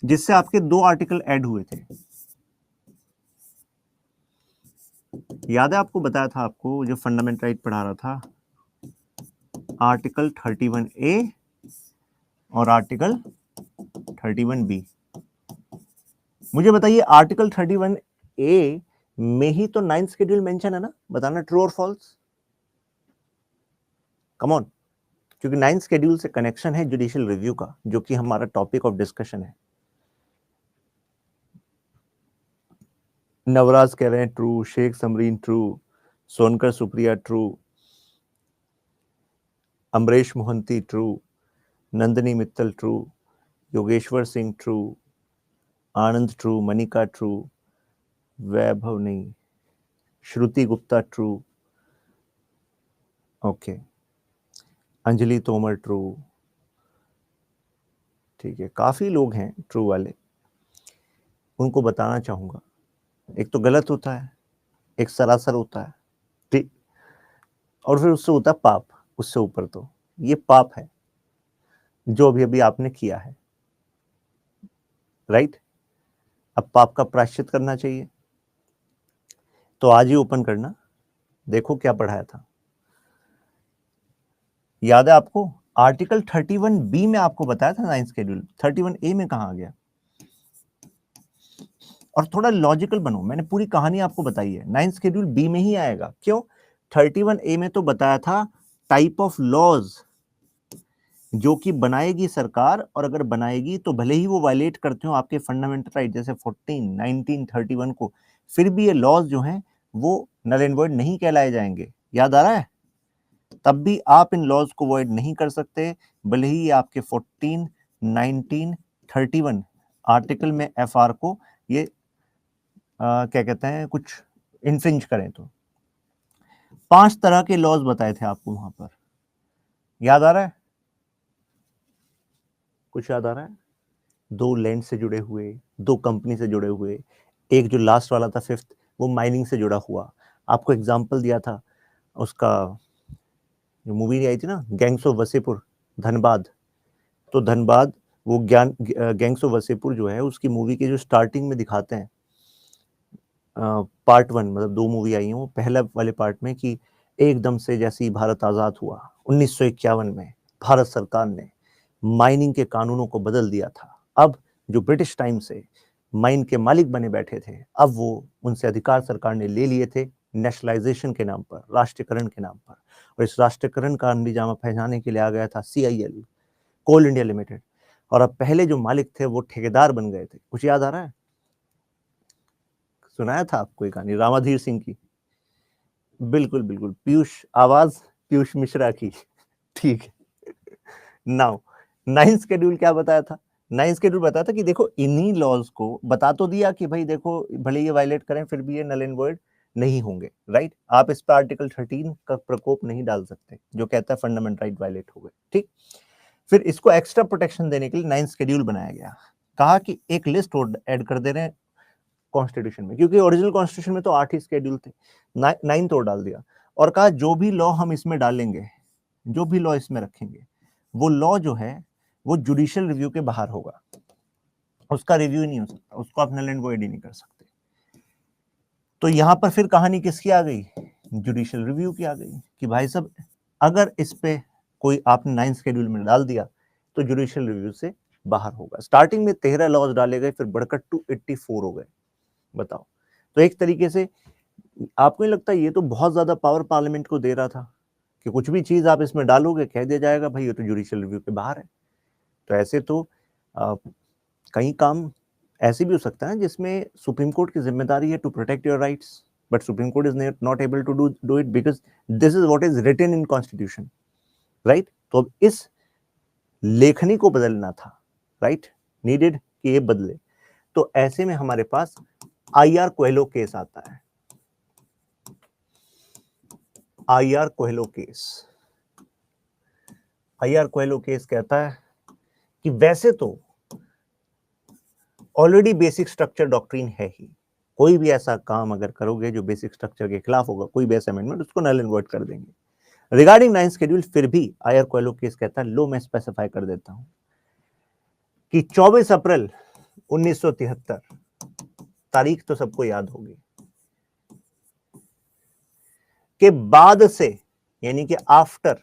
जिससे आपके 2 आर्टिकल ऐड हुए थे। याद है आपको, बताया था आपको जो फंडामेंटल राइट पढ़ा रहा था, आर्टिकल 31A और आर्टिकल 31B। मुझे बताइए आर्टिकल 31A में ही तो 9th शेड्यूल मेंशन है ना, बताना ट्रू और फॉल्स, कम ऑन, क्योंकि 9th शेड्यूल से कनेक्शन है जुडिशियल रिव्यू का, जो कि हमारा टॉपिक ऑफ डिस्कशन है। नवराज कह रहे हैं true, Sheikh Samreen true, Sonkar Supriya true, Amrish Mohanty true, Nandini Mittal true, Yogeshwar Singh true, Anand true, Manika true, Vaibhav नहीं, Shruti Gupta true, okay, Anjali Tomar true, ठीक है, काफी लोग हैं ट्रू वाले। उनको बताना चाहूंगा, एक तो गलत होता है, एक सरासर होता है, ठीक, और फिर उससे होता है पाप, उससे ऊपर तो ये पाप है जो अभी अभी आपने किया है, राइट। अब पाप का प्रायश्चित करना चाहिए, तो आज ही ओपन करना देखो क्या पढ़ाया था, याद है आपको? आर्टिकल 31B में आपको बताया था नाइन्थ शेड्यूल, 31A में कहाँ आ गया? और थोड़ा लॉजिकल बनो, मैंने पूरी कहानी आपको बताई है, नाइन्थ शेड्यूल बी में ही आएगा। क्यों? 31A में तो बताया था टाइप ऑफ लॉज जो कि बनाएगी सरकार, और अगर बनाएगी तो भले ही वो वायलेट करते हो आपके फंडामेंटल राइट जैसे 14, 19, 31 को, फिर भी ये लॉज जो हैं वो नल एंड वॉइड नहीं कहलाए जाएंगे। याद आ रहा है? तब भी आप इन लॉज को वॉइड नहीं कर सकते, भले ही आपके 14, 19, 31 आर्टिकल में एफआर को ये क्या कहते हैं कुछ इन्फ्रिंज करें। तो 5 तरह के लॉज बताए थे आपको वहां पर, याद आ रहा है? कुछ याद आ रहा है? 2 लैंड से जुड़े हुए, 2 कंपनी से जुड़े हुए, एक जो लास्ट वाला था 5th वो माइनिंग से जुड़ा हुआ। आपको एग्जांपल दिया था उसका, जो मूवी आई थी ना गैंग्स ऑफ वसेपुर, धनबाद। तो धनबाद वो गैंग्स ऑफ वसेपुर जो है उसकी मूवी के जो स्टार्टिंग में दिखाते हैं, पार्ट 1, मतलब 2 मूवी आई हैं वो, पहले वाले पार्ट में कि एकदम से जैसे ही भारत आज़ाद हुआ 1951 में, भारत सरकार ने माइनिंग के कानूनों को बदल दिया था। अब जो ब्रिटिश टाइम से माइन के मालिक बने बैठे थे, अब वो उनसे अधिकार सरकार ने ले लिए थे नेशनलाइजेशन के नाम पर, राष्ट्रीयकरण के नाम पर। और इस राष्ट्रीयकरण का अंजाम फैलाने के लिए आ गया था CIL, कोल इंडिया लिमिटेड। और अब पहले जो मालिक थे वो ठेकेदार बन गए थे। कुछ याद आ रहा है? सुनाया था आपको एक कहानी रामाधीर सिंह की। बिल्कुल बिल्कुल, पीयूष, आवाज पीयूष मिश्रा की। ठीक है। नाउ नाइन्थ शेड्यूल क्या बताया था? नाइन्थ शेड्यूल बताया था कि देखो इन्हीं लॉज को बता तो दिया कि भाई देखो भले ये वायलेट करें फिर भी ये नल एंड वॉइड नहीं होंगे, राइट? आप इस पर आर्टिकल 13 का प्रकोप नहीं डाल सकते जो कहता है फंडामेंटल राइट वायलेट हो गए, ठीक? फिर इसको एक्स्ट्रा प्रोटेक्शन देने के लिए नाइन्थ शेड्यूल बनाया गया। कहा कि एक लिस्ट और ऐड कर दे रहे हैं कॉन्स्टिट्यूशन में, क्योंकि ओरिजिनल कॉन्स्टिट्यूशन में तो 8 ही शेड्यूल थे, 9th और डाल दिया। और कहा जो भी लॉ हम इसमें डालेंगे, जो भी लॉ इसमें रखेंगे, वो लॉ जो है वो जुडिशियल रिव्यू के बाहर होगा, उसका रिव्यू ही नहीं हो सकता, उसको आप नल एंड वॉइड ही नहीं कर सकते। तो यहां पर फिर कहानी किसकी आ गई? जुडिशियल रिव्यू की आ गई कि भाई साहब अगर इस पे कोई आपने 9th शेड्यूल में डाल दिया तो जुडिशियल रिव्यू से बाहर होगा। स्टार्टिंग में 13 लॉज डाले गए, फिर बढ़कर 284 हो गए। बताओ, तो एक तरीके से आपको नहीं लगता ये तो बहुत ज्यादा पावर पार्लियामेंट को दे रहा था कि कुछ भी चीज आप इसमें डालोगे कह दिया जाएगा भाई ये तो जुडिशियल रिव्यू के बाहर है। तो ऐसे तो कई काम ऐसे भी हो सकता है जिसमें सुप्रीम कोर्ट की जिम्मेदारी है to protect your rights, but supreme court is not able to do it because this is what is written in constitution, right? तो अब इस लेखनी को बदलना था, राइट? नीडेड कि ये बदले। तो ऐसे में हमारे पास IR कोहेलो केस आता है। IR Coelho case, IR Coelho case कहता है कि वैसे तो ऑलरेडी बेसिक स्ट्रक्चर डॉक्ट्रिन है ही, कोई भी ऐसा काम अगर करोगे जो बेसिक स्ट्रक्चर के खिलाफ होगा, कोई भी ऐसा अमेंडमेंट, उसको नल एंड वॉइड कर देंगे। रिगार्डिंग 9th शेड्यूल फिर भी IR कोहेलो केस कहता है, लो मैं स्पेसिफाई कर देता हूं कि 24 अप्रैल 1973, तारीख तो सबको याद होगी, के बाद से यानी कि आफ्टर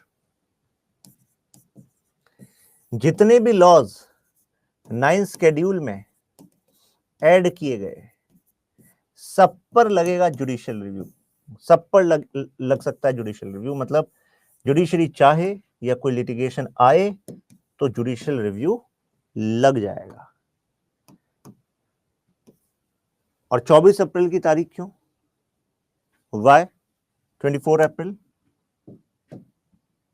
जितने भी लॉज 9th शेड्यूल में ऐड किए गए सब पर लगेगा जुडिशियल रिव्यू, सब पर लग सकता है जुडिशियल रिव्यू। मतलब जुडिशरी चाहे या कोई लिटिगेशन आए तो जुडिशियल रिव्यू लग जाएगा। और 24 अप्रैल की तारीख क्यों? Why 24 April?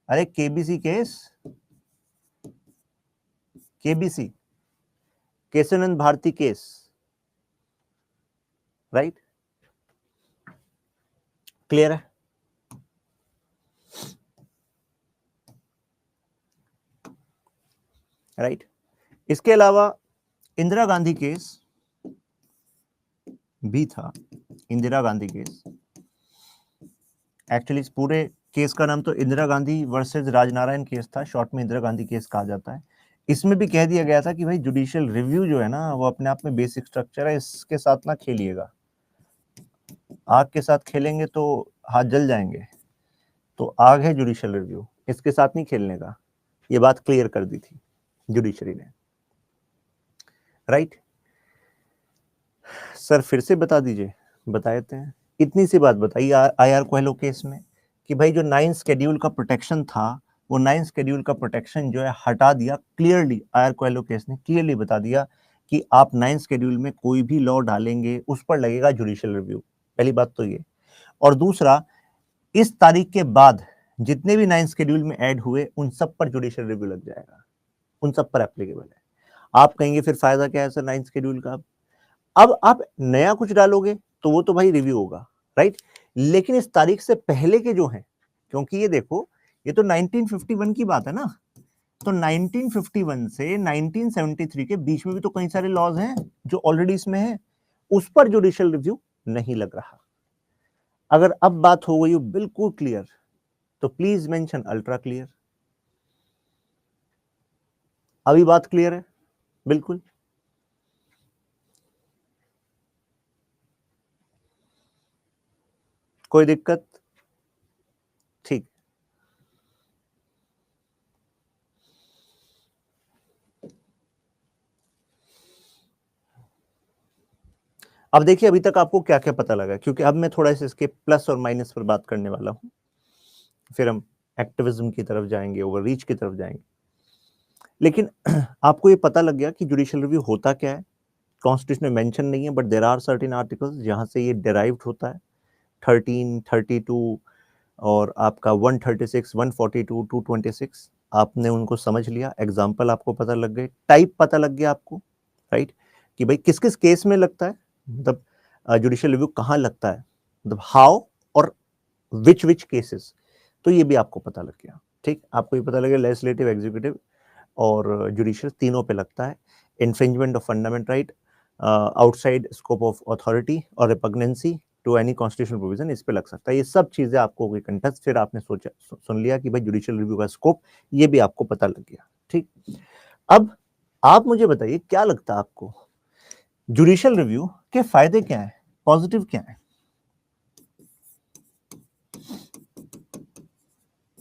अरे KBC case, KBC Keshavananda Bharati case, right? Clear है? राइट? इसके अलावा इंदिरा गांधी केस भी था। इंदिरा गांधी केस, एक्चुअली इस पूरे केस का नाम तो इंदिरा गांधी वर्सेस राजनारायण केस था, शॉर्ट में इंदिरा गांधी केस कहा जाता है। इसमें भी कह दिया गया था कि भाई जुडिशियल रिव्यू जो है ना वो अपने आप में बेसिक स्ट्रक्चर है, इसके साथ ना खेलिएगा। आग के साथ खेलेंगे तो हाथ जल जाएंगे। तो आग है जुडिशियल रिव्यू, इसके साथ नहीं खेलने का, ये बात क्लियर कर दी थी जुडिशरी ने, राइट। सर फिर से बता दीजिए, बता देते हैं। इतनी सी बात बताइए आईआर कोहेलो केस में कि भाई जो 9 शेड्यूल का प्रोटेक्शन था, वो 9 शेड्यूल का प्रोटेक्शन जो है हटा दिया क्लियरली। आईआर कोहेलो केस ने क्लियरली बता दिया कि आप 9 शेड्यूल में कोई भी लॉ डालेंगे उस पर लगेगा जुडिशियल रिव्यू। पहली बात तो ये। और दूसरा, इस तारीख के बाद जितने भी 9 शेड्यूल में ऐड हुए उन सब पर जुडिशियल रिव्यू लग जाएगा, उन सब पर एप्लीकेबल है। आप कहेंगे फिर फायदा क्या है सर 9 शेड्यूल का? अब आप नया कुछ डालोगे तो वो तो भाई रिव्यू होगा, राइट। लेकिन इस तारीख से पहले के जो हैं, क्योंकि ये देखो ये तो 1951 की बात है ना, तो 1951 से 1973 के बीच में भी तो कई सारे लॉज हैं जो ऑलरेडी इसमें हैं, उस पर जुडिशियल रिव्यू नहीं लग रहा। अगर अब बात हो गई बिल्कुल क्लियर तो प्लीज मेंशन अल्ट्रा क्लियर। अभी बात क्लियर है बिल्कुल? कोई दिक्कत? ठीक। अब देखिए अभी तक आपको क्या क्या पता लगा, क्योंकि अब मैं थोड़ा सा इसके प्लस और माइनस पर बात करने वाला हूं, फिर हम एक्टिविज्म की तरफ जाएंगे, ओवर रीच की तरफ जाएंगे। लेकिन आपको ये पता लग गया कि जुडिशियल रिव्यू होता क्या है। कॉन्स्टिट्यूशन में मेंशन नहीं है, but there are certain articles जहां से ये डिराइव्ड होता है। 13, 32 और आपका 136, 142, 226 आपने उनको समझ लिया, एग्जाम्पल आपको पता लग गए, टाइप पता लग गया आपको, राइट, कि भाई किस किस केस में लगता है, मतलब जुडिशियल रिव्यू कहाँ लगता है, मतलब हाउ और विच केसेस, तो ये भी आपको पता लग गया। ठीक, आपको ये पता लग गया लेजिस्लेटिव, एग्जीक्यूटिव और जुडिशियल तीनों पे लगता है। Infringement of fundamental right, outside scope of authority और रिपग्नेंसी टू एनी कॉन्स्टिट्यूशनल प्रोविजन, इस पे लग सकता है। ये सब चीजें आपको कोई कंटेस्ट, फिर आपने सोचा सुन लिया कि भाई जुडिशियल रिव्यू का स्कोप, ये भी आपको पता लग गया। ठीक, अब आप मुझे बताइए क्या लगता है आपको जुडिशियल रिव्यू के फायदे क्या है, पॉजिटिव क्या है?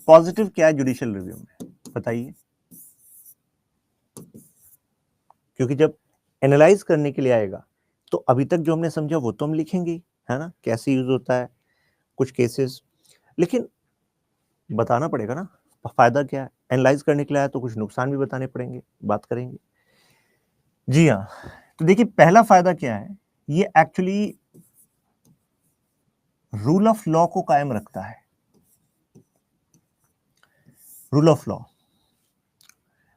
पॉजिटिव क्या है जुडिशियल रिव्यू में, बताइए। क्योंकि जब एनालाइज करने के लिए आएगा तो अभी तक जो हमने समझा वो तो हम लिखेंगे, है ना, कैसे यूज होता है कुछ केसेस, लेकिन बताना पड़ेगा ना फायदा क्या है। एनालाइज करने के लिए आया तो कुछ नुकसान भी बताने पड़ेंगे, बात करेंगे। जी हाँ, तो देखिए पहला फायदा क्या है, ये एक्चुअली रूल ऑफ लॉ को कायम रखता है। Rule of law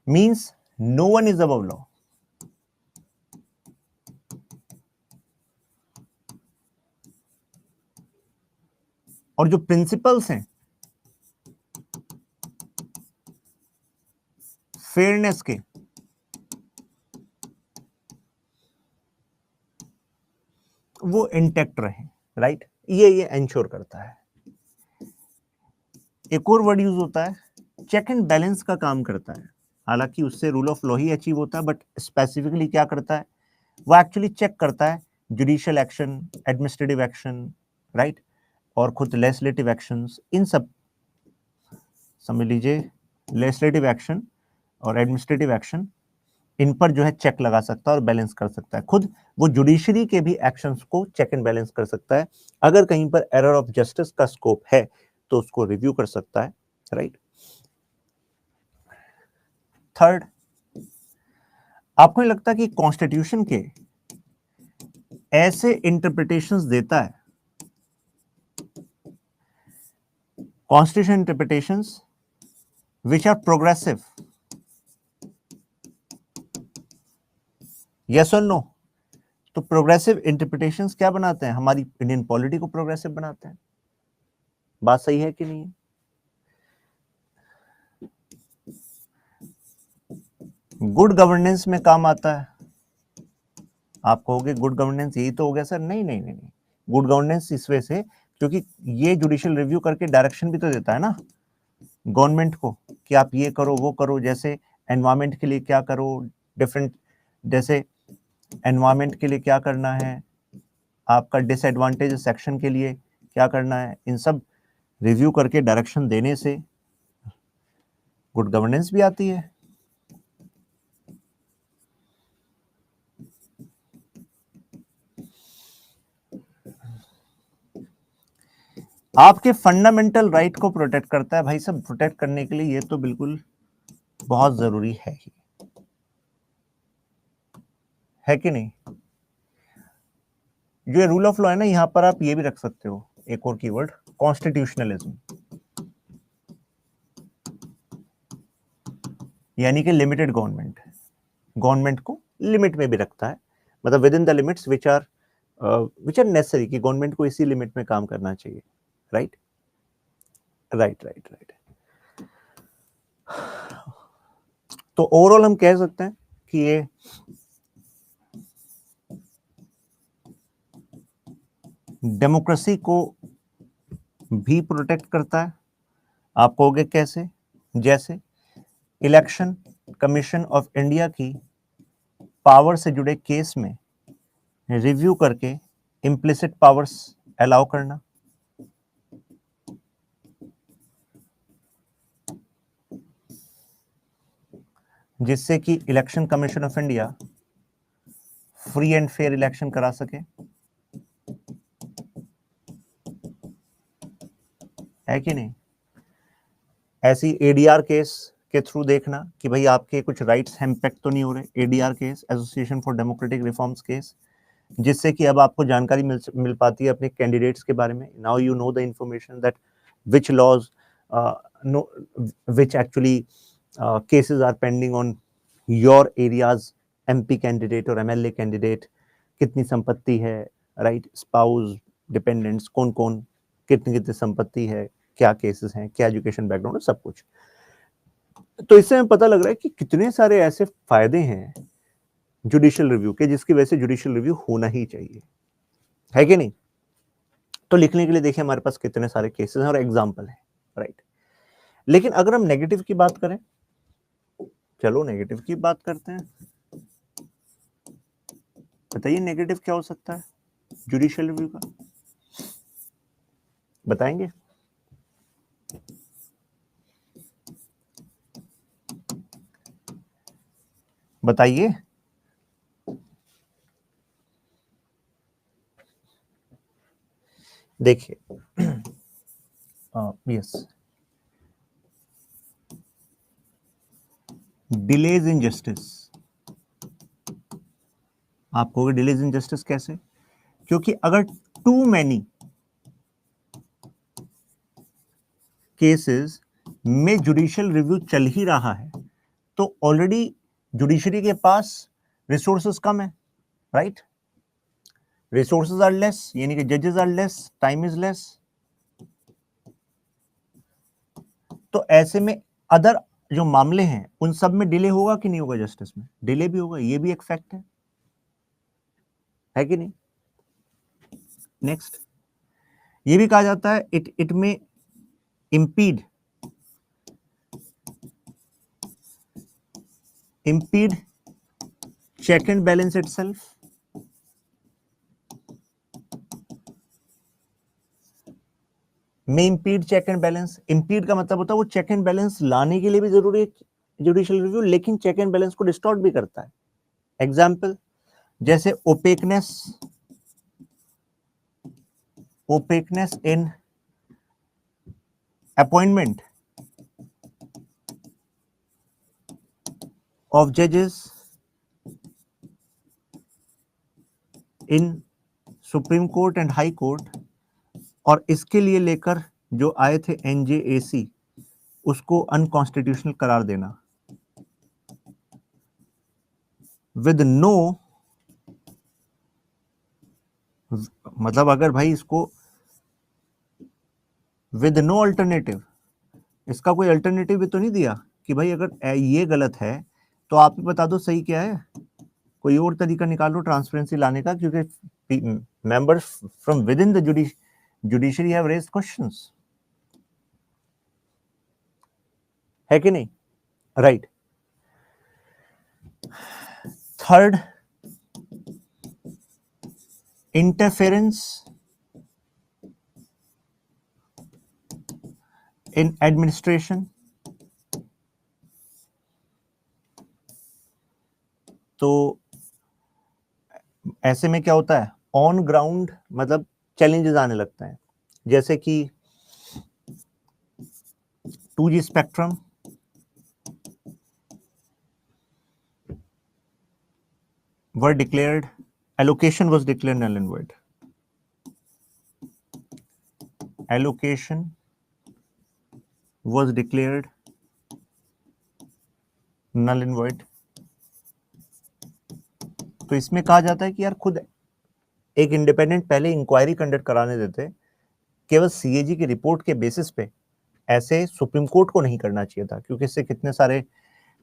means no one is above law. और जो प्रिंसिपल्स हैं फेयरनेस के, वो इंटैक्ट रहे, राइट, ये एंश्योर करता है। एक और वर्ड यूज होता है, चेक एंड बैलेंस का काम करता है। हालांकि उससे rule of law he achieve होता है, बट स्पेसिफिकली क्या करता है, वो एक्चुअली चेक करता है judicial action, administrative action, right, और खुद लेजिस्लेटिव एक्शंस, इन सब समझ लीजिए, लेजिस्लेटिव एक्शन और एडमिनिस्ट्रेटिव एक्शन, इन पर जो है चेक लगा सकता है और बैलेंस कर सकता है। खुद वो जुडिशरी के भी एक्शंस को चेक एंड बैलेंस कर सकता है। अगर कहीं पर एरर ऑफ जस्टिस का स्कोप है तो उसको रिव्यू कर सकता है, राइट। थर्ड, आपको नहीं लगता कि कॉन्स्टिट्यूशन के ऐसे इंटरप्रिटेशंस देता है, constitution interpretations which are progressive, yes और नो? तो प्रोग्रेसिव इंटरप्रिटेशंस क्या बनाते हैं, हमारी इंडियन पॉलिटी को प्रोग्रेसिव बनाते हैं। बात सही है कि नहीं? गुड गवर्नेंस में काम आता है। आप कहोगे गुड गवर्नेंस यही तो हो गया सर, नहीं नहीं नहीं, गुड गवर्नेंस इस वजह से क्योंकि ये जुडिशियल रिव्यू करके डायरेक्शन भी तो देता है ना गवर्नमेंट को कि आप ये करो वो करो, जैसे एनवायरमेंट के लिए क्या करो, डिफरेंट, जैसे एनवायरमेंट के लिए क्या करना है, आपका डिसएडवांटेज सेक्शन के लिए क्या करना है, इन सब रिव्यू करके डायरेक्शन देने से गुड गवर्नेंस भी आती है। आपके फंडामेंटल राइट को प्रोटेक्ट करता है भाई सब। प्रोटेक्ट करने के लिए ये तो बिल्कुल बहुत जरूरी है कि नहीं। जो ये रूल ऑफ लॉ है ना, यहां पर आप ये भी रख सकते हो एक और कीवर्ड, कॉन्स्टिट्यूशनलिज्म, यानी कि लिमिटेड गवर्नमेंट। गवर्नमेंट को लिमिट में भी रखता है, मतलब within the limits which are necessary, कि गवर्नमेंट को इसी लिमिट में काम करना चाहिए। Right right right right. तो ओवरऑल हम कह सकते हैं कि ये डेमोक्रेसी को भी प्रोटेक्ट करता है। आप कहोगे कैसे? जैसे इलेक्शन कमीशन ऑफ इंडिया की पावर से जुड़े केस में रिव्यू करके इम्प्लिसिट पावर्स अलाउ करना, जिससे कि election commission of India free and fair election करा सके, है कि नहीं। ऐसी एडीआर केस के थ्रू देखना कि भाई आपके कुछ राइट्स इम्पैक्ट तो नहीं हो रहे, ADR case, association for democratic reforms case, जिससे कि अब आपको जानकारी मिल पाती है अपने कैंडिडेट्स के बारे में। Now you know the information that which laws which actually cases are pending on your areas MP candidate और एमएलए कैंडिडेट, कितनी संपत्ति है, राइट, स्पाउस, डिपेंडेंट्स, कौन कौन, कितनी कितनी संपत्ति है, क्या केसेस हैं, क्या एजुकेशन बैकग्राउंड है, सब कुछ। तो इससे हमें पता लग रहा है कि कितने सारे ऐसे फायदे हैं जुडिशियल रिव्यू के, जिसकी वजह से जुडिशियल रिव्यू होना ही चाहिए, है कि नहीं। तो लिखने के लिए देखिए हमारे पास कितने सारे केसेस हैं और एग्जांपल है, राइट। लेकिन अगर हम नेगेटिव की बात करें, चलो नेगेटिव की बात करते हैं। बताइए नेगेटिव क्या हो सकता है जुडिशियल रिव्यू का, बताएंगे? बताइए। देखिए यस, डिलेज इन जस्टिस। आप कहोगे डिलेज इन जस्टिस कैसे? क्योंकि अगर टू मैनी केसेस में जुडिशियल रिव्यू चल ही रहा है तो ऑलरेडी जुडिशरी के पास रिसोर्सेस कम है, राइट। रिसोर्सेज आर लेस, यानी कि जजेस are less, time is less. तो ऐसे में अदर जो मामले हैं उन सब में डिले होगा कि नहीं होगा, जस्टिस में डिले भी होगा, ये भी एक फैक्ट है कि नहीं। नेक्स्ट, ये भी कहा जाता है इट में impede check and balance itself। में impede check and balance, impede का मतलब होता है वो check and balance लाने के लिए भी जरूरी है जुडिशियल रिव्यू, लेकिन check and balance को डिस्टॉर्ट भी करता है। एग्जाम्पल जैसे opaqueness in appointment of judges in supreme court and high court, और इसके लिए लेकर जो आए थे एनजेएसी, उसको अनकॉन्स्टिट्यूशनल करार देना विद नो, मतलब अगर भाई इसको विद नो अल्टरनेटिव, इसका कोई अल्टरनेटिव भी तो नहीं दिया कि भाई अगर ये गलत है तो आप ही बता दो सही क्या है, कोई और तरीका निकालो ट्रांसपेरेंसी लाने का, क्योंकि members from with in the judiciary have raised questions, है कि नहीं, right. Third, interference in administration, तो ऐसे में क्या होता है, ऑन ग्राउंड मतलब चैलेंजेस आने लगते हैं, जैसे कि 2G spectrum were declared, allocation was declared null and void. Allocation was declared null and void. तो इसमें कहा जाता है कि यार खुद एक इंडिपेंडेंट पहले इंक्वायरी कंडक्ट कराने देते, केवल सीएजी की रिपोर्ट के बेसिस पे ऐसे सुप्रीम कोर्ट को नहीं करना चाहिए था, क्योंकि इससे कितने सारे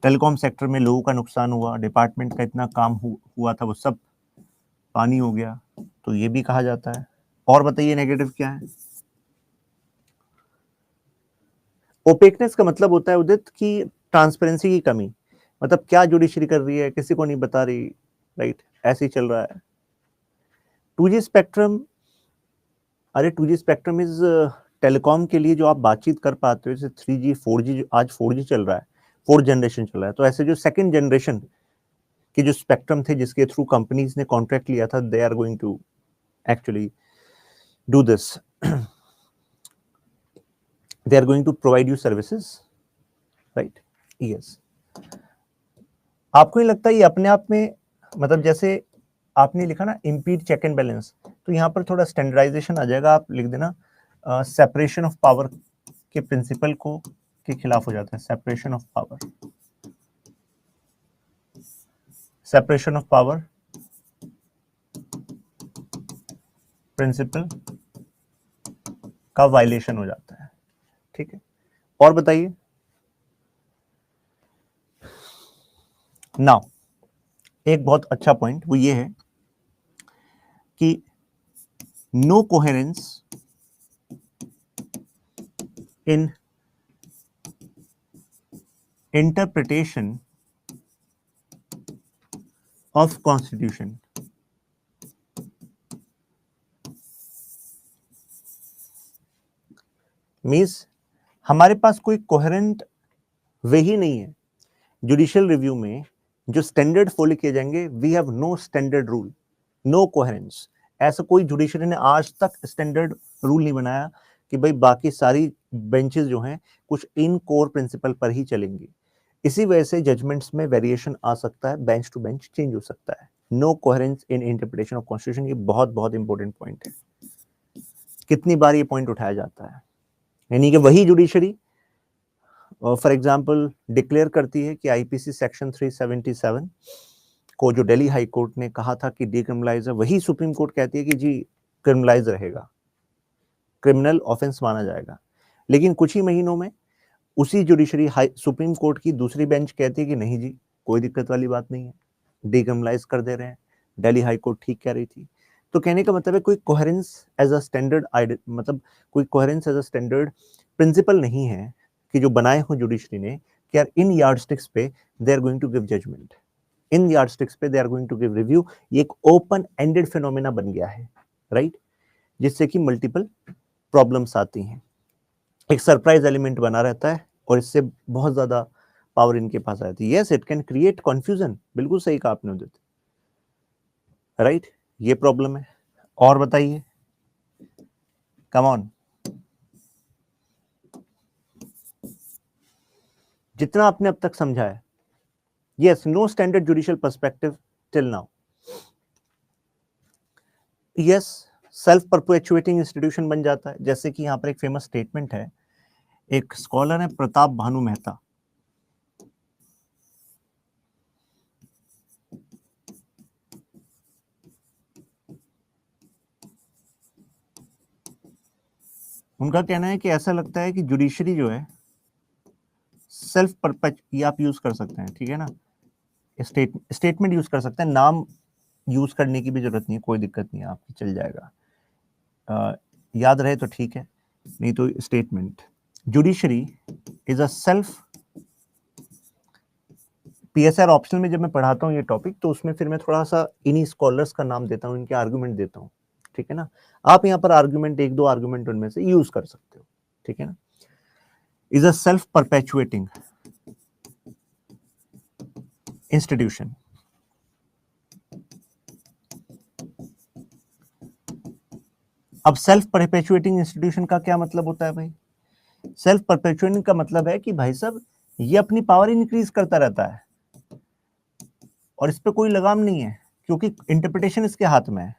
टेलीकॉम सेक्टर में लोगों का नुकसान हुआ, डिपार्टमेंट का इतना काम हुआ था, वो सब पानी हो गया, तो ये भी कहा जाता है। और बताइए नेगेटिव क्या है? ओपेकनेस का मतलब होता है उदित की ट्रांसपेरेंसी की कमी, मतलब क्या जुडिशरी कर रही है किसी को नहीं बता रही, राइट, ऐसे ही चल रहा है। 2G स्पेक्ट्रम, अरे 2G स्पेक्ट्रम इज टेलीकॉम के लिए जो आप बातचीत कर पाते हो, जैसे 3G 4G, आज 4G चल रहा है, 4th जनरेशन चल रहा है, तो ऐसे जो सेकंड जनरेशन के जो स्पेक्ट्रम थे जिसके थ्रू कंपनीज ने कॉन्ट्रैक्ट लिया था, they are going to actually do this, they are going to provide you services, right? Yes. आपको नहीं लगता ये अपने आप में, मतलब जैसे आपने लिखा ना impede check and balance, तो यहाँ पर थोड़ा स्टैंडर्डाइजेशन आ जाएगा, आप लिख देना सेपरेशन ऑफ पावर के प्रिंसिपल को के खिलाफ हो जाता है, separation of power, separation of power principle का वायलेशन हो जाता है, ठीक है। और बताइए नाउ, एक बहुत अच्छा पॉइंट वो ये है कि no coherence in interpretation of constitution, means हमारे पास कोई कोहेरेंट वे ही नहीं है जुडिशियल रिव्यू में जो स्टैंडर्ड फॉलो किए जाएंगे। We have no standard rule, no coherence, ऐसा कोई जुडिशरी ने आज तक स्टैंडर्ड रूल नहीं बनाया कि भाई बाकी सारी बेंचेस जो हैं कुछ इन कोर प्रिंसिपल पर ही चलेंगी। इसी वजह से जजमेंट्स में वेरिएशन आ सकता है, बेंच टू बेंच चेंज हो सकता है। No coherence in interpretation of constitution, ये बहुत बहुत इंपॉर्टेंट पॉइंट है। कितनी बार ये पॉइंट उठाया जाता है, यानी कि वही जुडिशरी फॉर एग्जाम्पल डिक्लेयर करती है कि आईपीसी सेक्शन 377 को जो दिल्ली हाई कोर्ट ने कहा था कि डिक्रिमिनलाइज है, वही सुप्रीम कोर्ट कहती है कि जी क्रिमिनलाइज रहेगा, क्रिमिनल ऑफेंस माना जाएगा। लेकिन कुछ ही महीनों में उसी जुडिशरी सुप्रीम कोर्ट की दूसरी बेंच कहती है कि नहीं जी कोई दिक्कत वाली बात नहीं है, डिक्रिमिनलाइज कर दे रहे हैं, दिल्ली हाई कोर्ट ठीक कह रही थी। तो कहने का मतलब है कोई कोहेरेंस एज अ स्टैंडर्ड, मतलब कोई coherence as a standard principle नहीं है कि जो बनाए हो जुडिशरी ने कि यार इन यार्डस्टिक्स पे they are going to give judgement, इन यार्डस्टिक्स पे they are going to give review. ये एक ओपन एंडेड फिनोमेना बन गया है, राइट, जिससे कि मल्टीपल प्रॉब्लम्स आती हैं, एक सरप्राइज एलिमेंट बना रहता है और इससे बहुत ज्यादा पावर इनके पास आती है। Yes, it can create confusion, बिल्कुल सही कहा आपने उदित, राइट, ये प्रॉब्लम है। और बताइए, कम ऑन, जितना आपने अब तक समझा है, yes, no standard judicial perspective till now, yes, self perpetuating institution बन जाता है। जैसे कि यहां पर एक फेमस स्टेटमेंट है, एक स्कॉलर है प्रताप भानु मेहता, उनका कहना है कि ऐसा लगता है कि जुडिशरी जो है सेल्फ परपेच, ये आप यूज कर सकते हैं, ठीक है ना, स्टेटमेंट यूज कर सकते हैं, नाम यूज करने की भी जरूरत नहीं है, कोई दिक्कत नहीं है, आपकी चल जाएगा, याद रहे तो ठीक है, नहीं तो statement, judiciary is a self, PSR optional में जब मैं पढ़ाता हूँ ये टॉपिक तो उसमें फिर मैं थोड़ा सा इन्हीं स्कॉलर्स का नाम देता हूँ, इनके आर्गुमेंट देता हूँ, ठीक है ना। आप यहाँ पर आर्गुमेंट, एक दो आर्गुमेंट उनमें से यूज कर सकते हो, ठीक है ना। is a self-perpetuating institution. अब सेल्फ परपेचुएटिंग इंस्टीट्यूशन का क्या मतलब होता है भाई? सेल्फ परपेचुएटिंग का मतलब है कि भाई साहब ये अपनी पावर इंक्रीज करता रहता है और इस पे कोई लगाम नहीं है, क्योंकि इंटरप्रिटेशन इसके हाथ में है।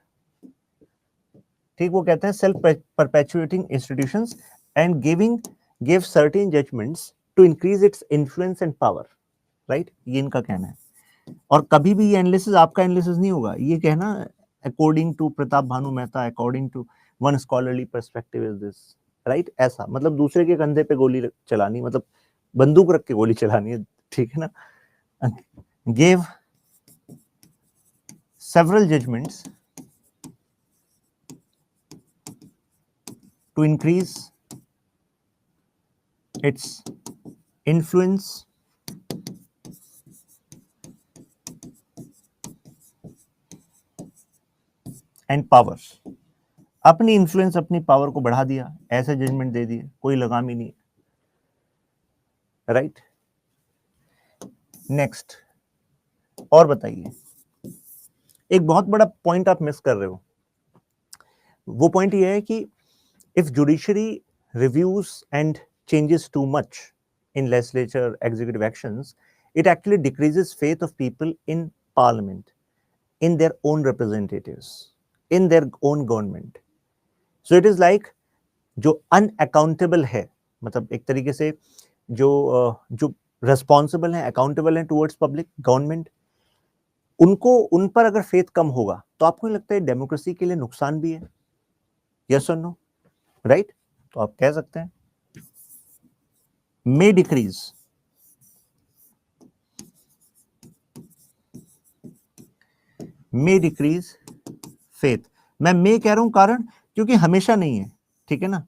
ठीक, वो कहते हैं self perpetuating institutions and give certain judgements to increase its influence and power, right? ये इनका कहना है। और कभी भी ये एनालिसिस आपका एनालिसिस नहीं होगा, ये कहना according to Pratap Bhanu Mehta, according to one scholarly perspective is this, right? ऐसा मतलब दूसरे के कंधे पे गोली चलानी, मतलब बंदूक रख के गोली चलानी है, ठीक है ना? Give several judgments to increase its influence and power. अपनी इन्फ्लुएंस, अपनी पावर को बढ़ा दिया, ऐसे जजमेंट दे दिए, कोई लगाम ही नहीं, राइट? नेक्स्ट, और बताइए, एक बहुत बड़ा पॉइंट आप मिस कर रहे हो। वो पॉइंट ये है कि if judiciary reviews and changes too much in legislature executive actions, it actually decreases faith of people in parliament, in their own representatives, in their own government. So it is like जो unaccountable है, मतलब एक तरीके से जो responsible है, accountable है towards public government, उनको, उन पर अगर faith कम होगा तो आपको नहीं लगता है डेमोक्रेसी के लिए नुकसान भी है? Yes or no? Right? तो आप कह सकते हैं may decrease faith. मैं may कह रहा हूं कारण क्योंकि हमेशा नहीं है, ठीक है ना?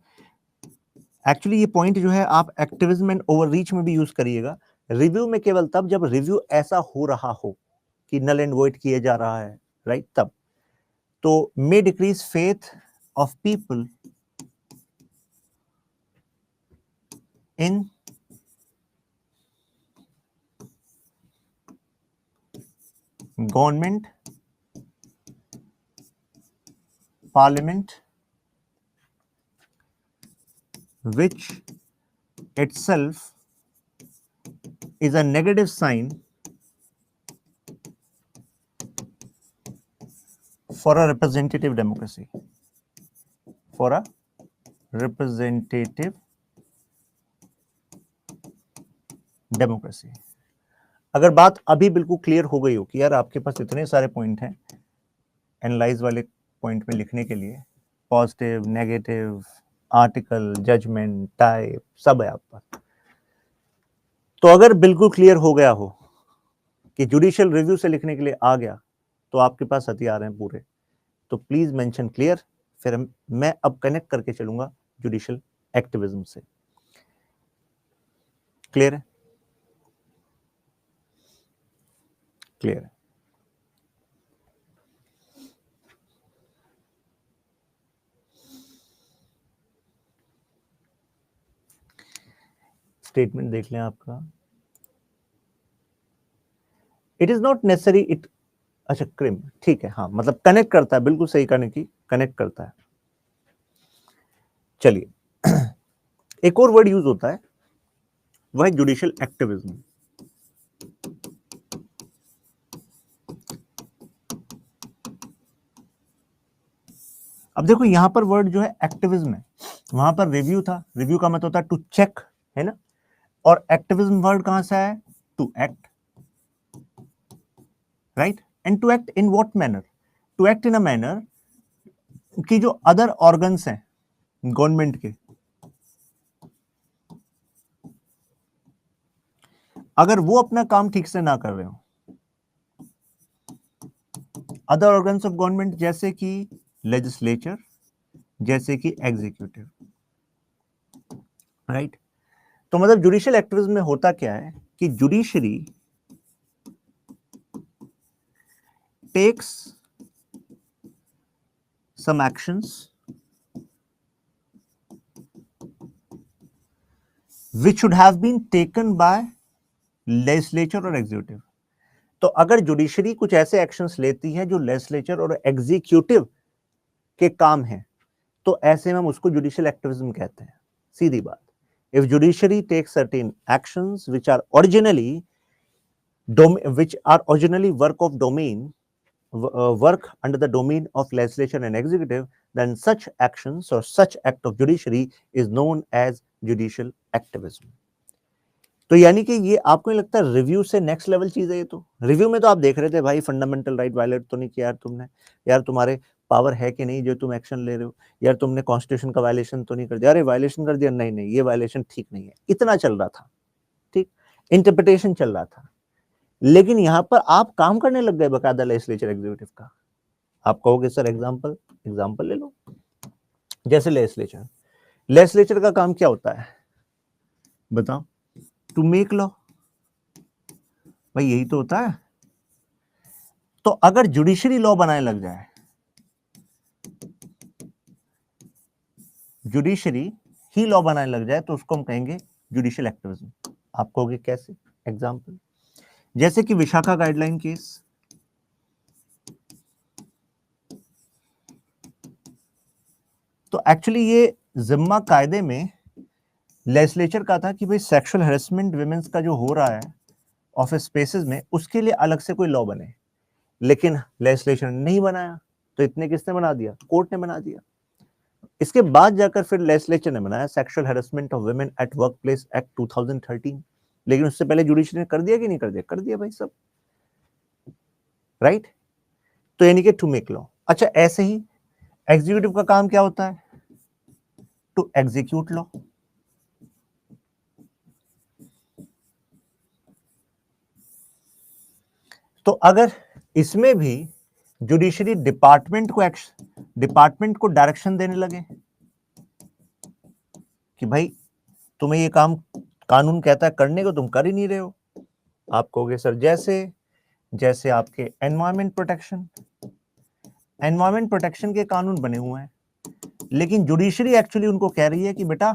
एक्चुअली ये पॉइंट जो है आप एक्टिविज्म एंड ओवररीच में भी यूज करिएगा, रिव्यू में केवल तब जब रिव्यू ऐसा हो रहा हो कि नल एंड वॉइड किया जा रहा है, राइट? तब तो may decrease faith of people in government, parliament, which itself is a negative sign for a representative democracy, for a representative democracy. अगर बात अभी बिल्कुल क्लियर हो गई हो कि यार आपके पास इतने सारे पॉइंट हैं एनालाइज वाले पॉइंट में लिखने के लिए, positive, negative, article, judgement, type, सब है आप पास, तो अगर बिल्कुल क्लियर हो गया हो कि जुडिशियल रिव्यू से लिखने के लिए आ गया, तो आपके पास हथियार हैं पूरे, तो प्लीज मेंशन क्लियर, फिर मैं अब कनेक्ट करके चलूंगा जुडिशियल एक्टिविज्म से। क्लियर है? क्लियर है। स्टेटमेंट देख लें आपका, it is not necessary it, अच्छा क्रिम, ठीक है, हाँ, मतलब कनेक्ट करता है, बिल्कुल सही कहने की, कनेक्ट करता है। चलिए एक और वर्ड यूज होता है, वह है जुडिशियल एक्टिविज्म। अब देखो यहां पर वर्ड जो है एक्टिविज्म है, वहां पर रिव्यू था, रिव्यू का मतलब होता है टू चेक, है ना? और एक्टिविज्म वर्ड कहां से है? To act, right? And to act in what manner? To act in a manner कि जो अदर ऑर्गन्स हैं गवर्नमेंट के, अगर वो अपना काम ठीक से ना कर रहे हो, अदर ऑर्गन्स ऑफ गवर्नमेंट जैसे कि लेजिस्लेचर, जैसे कि एग्जीक्यूटिव, राइट? तो मतलब जुडिशियल एक्टिविज्म में होता क्या है कि judiciary takes some actions which should have been taken by legislature और एग्जीक्यूटिव। तो अगर जुडिशरी कुछ ऐसे एक्शंस लेती है जो लेजिस्लेचर और एग्जीक्यूटिव के काम है, तो ऐसे में हम उसको जुडिशियल एक्टिविज्म कहते हैं। सीधी बात। If judiciary take certain actions which are originally work of domain, work under the domain of legislature and executive, then such actions or such act of judiciary is known as judicial activism. तो यानी कि ये आपको नहीं लगता review से next level चीज है ये? तो रिव्यू में तो आप देख रहे थे भाई फंडामेंटल राइट वायलेट तो नहीं किया यार तुमने, यार तुम्हारे पावर है कि नहीं जो तुम एक्शन ले रहे हो, यार तुमने कॉन्स्टिट्यूशन का वायलेशन तो नहीं कर दिया, अरे वायलेशन कर दिया, नहीं नहीं ये वायलेशन ठीक नहीं है, इतना चल रहा था, ठीक, इंटरप्रिटेशन चल रहा था। लेकिन यहां पर आप काम करने लग गए बकायदा लेजिस्लेचर एग्जीक्यूटिव का। आप कहोगे सर एग्जांपल ले लो। जैसे लेजिस्लेचर का काम क्या होता है बताओ? टू मेक लॉ, भाई यही तो होता है। तो अगर जुडिशरी लॉ बनाने लग जाए, जुडिशरी ही लॉ बनाने लग जाए, तो उसको हम कहेंगे जुडिशियल एक्टिविज्म। आप कहोगे कैसे? एग्जांपल जैसे कि विशाखा गाइडलाइन केस, तो एक्चुअली ये जिम्मा कायदे में लेजिस्लेचर का था कि भाई सेक्सुअल हैरेसमेंट विमेंस का जो हो रहा है ऑफिस स्पेसेस में, उसके लिए अलग से कोई लॉ बने, लेकिन लेजिस्लेचर ने नहीं बनाया, तो इतने किसने बना दिया? कोर्ट ने बना दिया। इसके बाद जाकर फिर लेजिस्लेचर ने बनाया sexual harassment of women at work place act 2013, लेकिन उससे पहले जुडिशरी ने कर दिया कि नहीं कर दिया? कर दिया भाई सब, राइट? तो यानी कि टू मेक लॉ। अच्छा, ऐसे ही एग्जीक्यूटिव का काम क्या होता है? To execute law. तो अगर इसमें भी जुडिशरी डिपार्टमेंट को डायरेक्शन देने लगे कि भाई तुम्हें ये काम कानून कहता है करने को, तुम कर ही नहीं रहे हो, आप कहोगे सर जैसे आपके एनवायरमेंट प्रोटेक्शन के कानून बने हुए हैं, लेकिन जुडिशरी एक्चुअली उनको कह रही है कि बेटा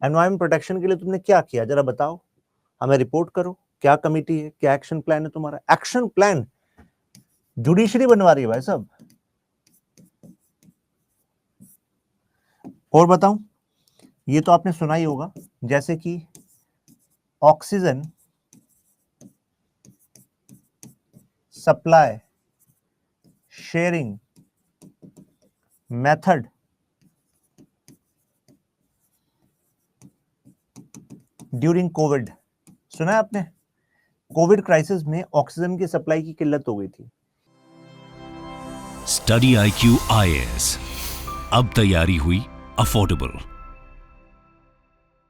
एनवायरमेंट प्रोटेक्शन के लिए तुमने क्या किया, जरा बताओ, हमें रिपोर्ट करो, क्या कमिटी है, क्या एक्शन प्लान है तुम्हारा? एक्शन प्लान जुडिशरी बनवा रही है भाई साहब। और बताऊं, ये तो आपने सुना ही होगा, जैसे कि oxygen supply sharing method during Covid, सुना है आपने? कोविड क्राइसिस में ऑक्सीजन की सप्लाई की किल्लत हो गई थी। स्टडी IQ IAS, अब तैयारी हुई अफोर्डेबल।